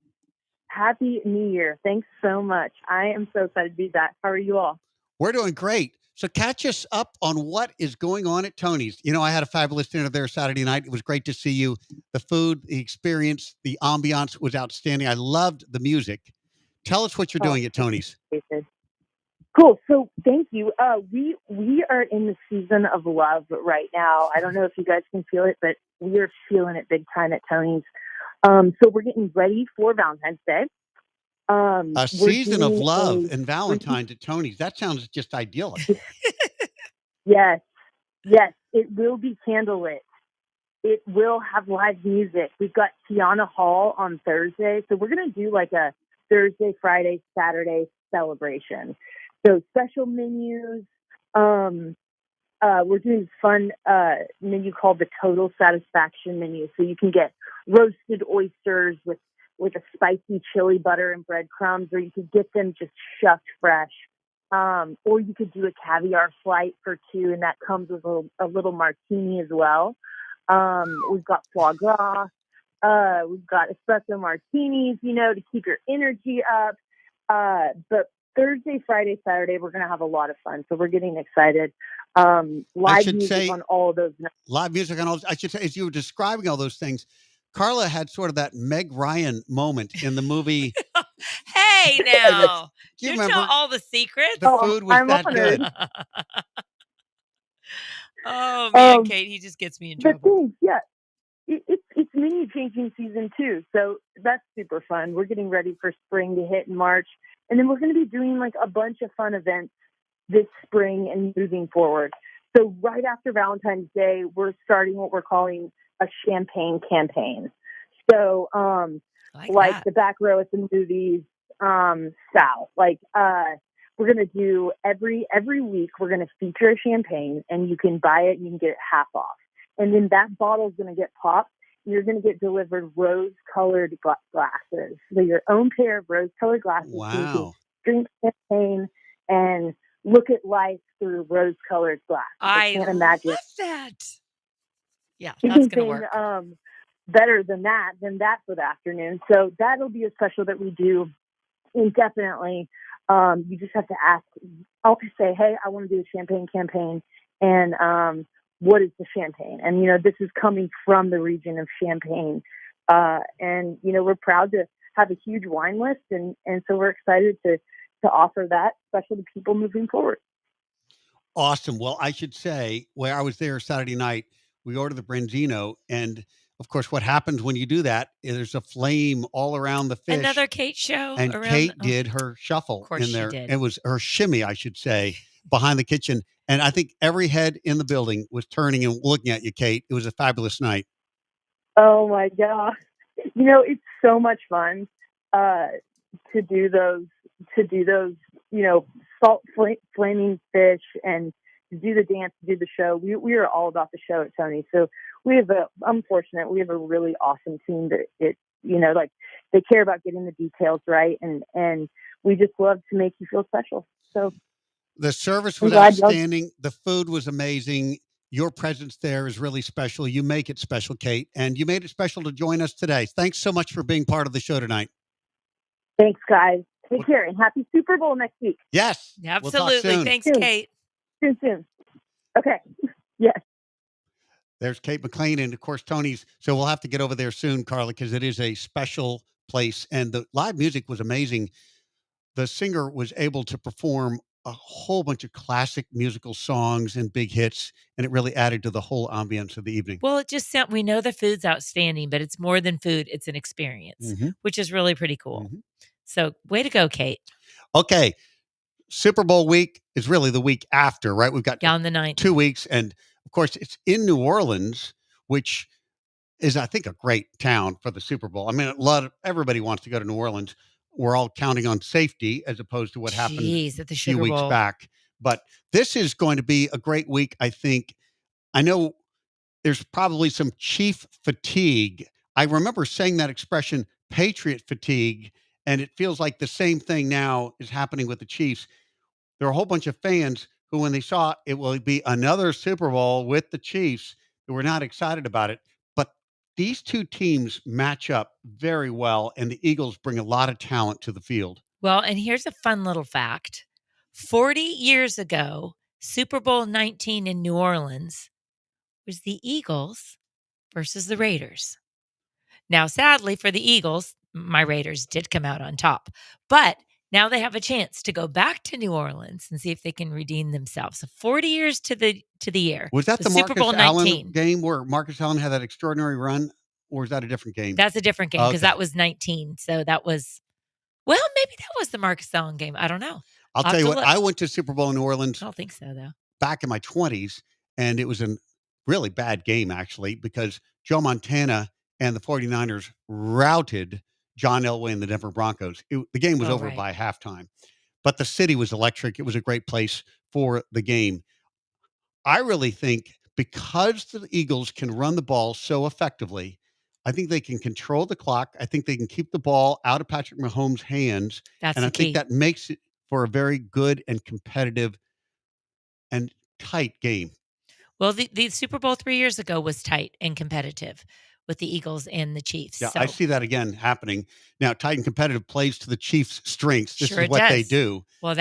Happy New Year. Thanks so much. I am so excited to be back. How are you all? We're doing great. So catch us up on what is going on at Tony's. You know, I had a fabulous dinner there Saturday night. It was great to see you. The food, the experience, the ambiance was outstanding. I loved the music. Tell us what you're doing at Tony's. David. Cool. So thank you. We are in the season of love right now. I don't know if you guys can feel it, but we are feeling it big time at Tony's. So we're getting ready for Valentine's Day. A season of love and Valentine's at Tony's. That sounds just idyllic. Yes. It will be candlelit. It will have live music. We've got Tiana Hall on Thursday. So we're going to do like a Thursday, Friday, Saturday celebration. So special menus. We're doing this fun menu called the Total Satisfaction menu. So you can get roasted oysters with a spicy chili butter and breadcrumbs, or you could get them just shucked fresh. Or you could do a caviar flight for two, and that comes with a little martini as well. We've got foie gras. We've got espresso martinis, to keep your energy up. But Thursday, Friday, Saturday, we're going to have a lot of fun. So we're getting excited. Live music on all of those nights. Live music on all. I should say, as you were describing all those things, Carla had sort of that Meg Ryan moment in the movie. Hey, now. Do you You remember? know all the secrets? The food was I'm that honored. good. Oh, man, Kate, he just gets me in But trouble. things, yeah. It's menu changing season too, so that's super fun. We're getting ready for spring to hit in March, and then we're going to be doing like a bunch of fun events this spring and moving forward. So right after Valentine's Day, we're starting what we're calling a champagne campaign. So like that. the back row at the movies style. We're going to do every week. We're going to feature a champagne, and you can buy it and you can get it half off. And then that bottle is going to get popped. You're going to get delivered rose-colored glasses. So your own pair of rose-colored glasses. So you can Wow. drink champagne and look at life through rose-colored glasses. I can't imagine love that. Yeah, that's anything going to work. better than that for the afternoon. So that'll be a special that we do indefinitely. You just have to ask. I'll just say, hey, I want to do a champagne campaign, and what is the champagne? And this is coming from the region of Champagne, and we're proud to have a huge wine list, and so we're excited to offer that special to people moving forward. Awesome. Well, I should say, where I was there Saturday night, we ordered the Branzino, and of course, what happens when you do that is there's a flame all around the fish. Another Kate show. And around Kate did her shuffle Of course in she there. did. It was her shimmy, I should say, behind the kitchen. And I think every head in the building was turning and looking at you, Kate. It was a fabulous night. Oh my God. It's so much fun to do those, salt flaming fish, and to do the dance, to do the show. We are all about the show at Tony. So I'm fortunate. We have a really awesome team that they care about getting the details right. And we just love to make you feel special. So the service was I'm glad outstanding. The food was amazing. Your presence there is really special. You make it special, Kate, and you made it special to join us today. Thanks so much for being part of the show tonight. Thanks, guys. Take care, and happy Super Bowl next week. Yes. Absolutely. We'll talk soon. Thanks, Soon. Kate. Soon. Okay. Yes. There's Kate McLean, and of course, Tony's. So we'll have to get over there soon, Carla, because it is a special place. And the live music was amazing. The singer was able to perform a whole bunch of classic musical songs and big hits, and it really added to the whole ambience of the evening. Well, it just sounds, we know the food's outstanding, but it's more than food. It's an experience, which is really pretty cool. So way to go, Kate. Okay. Super Bowl week is really the week after, right? We've got on the 9th. 2 weeks, and Of course, it's in New Orleans, which is, I think, a great town for the Super Bowl. I mean, everybody wants to go to New Orleans. We're all counting on safety as opposed to what happened Jeez, at the a few Sugar weeks Bowl. back. But this is going to be a great week, I think. I know there's probably some Chief fatigue. I remember saying that expression, Patriot fatigue, and it feels like the same thing now is happening with the Chiefs. There are a whole bunch of fans who, when they saw it will be another Super Bowl with the Chiefs, who were not excited about it. But these two teams match up very well, and the Eagles bring a lot of talent to the field. Well, and here's a fun little fact. 40 years ago, Super Bowl 19 in New Orleans was the Eagles versus the Raiders. Now, sadly for the Eagles, my Raiders did come out on top. But now they have a chance to go back to New Orleans and see if they can redeem themselves. So 40 years to the year. Was that So the Super Bowl Marcus Allen 19 game where Marcus Allen had that extraordinary run, or is that a different game? That's a different game because Okay. that was 19. So that was, well, maybe that was the Marcus Allen game. I don't know. I'll have tell you to what, look. I went to Super Bowl in New Orleans I don't think so, though. back in my 20s, and it was a really bad game, actually, because Joe Montana and the 49ers routed John Elway and the Denver Broncos. The game was Oh, over right. by halftime, but the city was electric. It was a great place for the game. I really think because the Eagles can run the ball so effectively, I think they can control the clock. I think they can keep the ball out of Patrick Mahomes' hands. That's And the I think key. that makes it for a very good and competitive and tight game. Well, the Super Bowl 3 years ago was tight and competitive with the Eagles and the Chiefs. Yeah, So I see that again happening. Now, tight and competitive plays to the Chiefs' strengths. This Sure is it what they does. do. Well,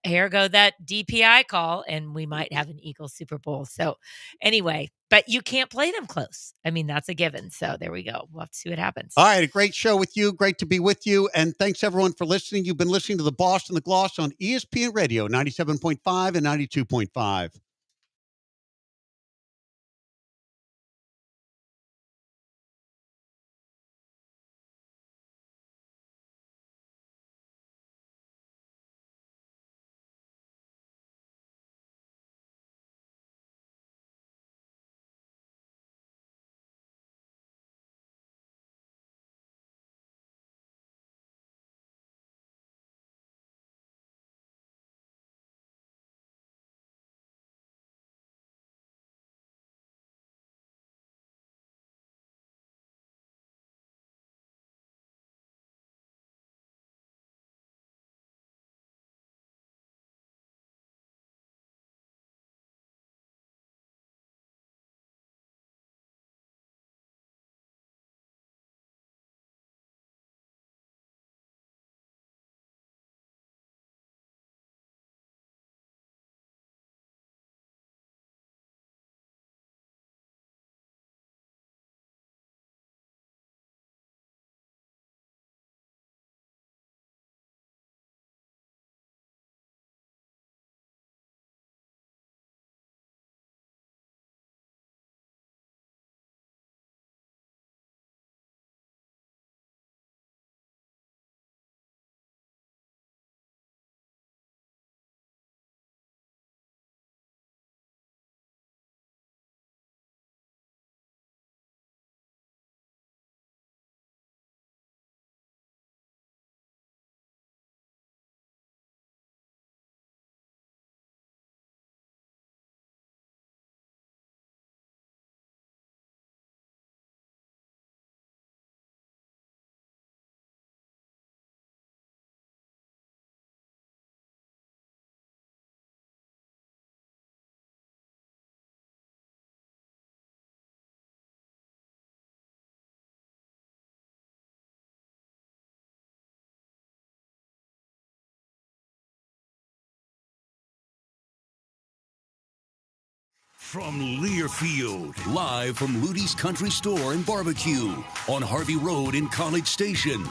here go that DPI call, and we might have an Eagles Super Bowl. So anyway, but you can't play them close. I mean, that's a given. So there we go. We'll have to see what happens. All right, a great show with you. Great to be with you. And thanks, everyone, for listening. You've been listening to The Boss and the Gloss on ESPN Radio, 97.5 and 92.5. From Learfield, live from Ludy's Country Store and Barbecue on Harvey Road in College Station.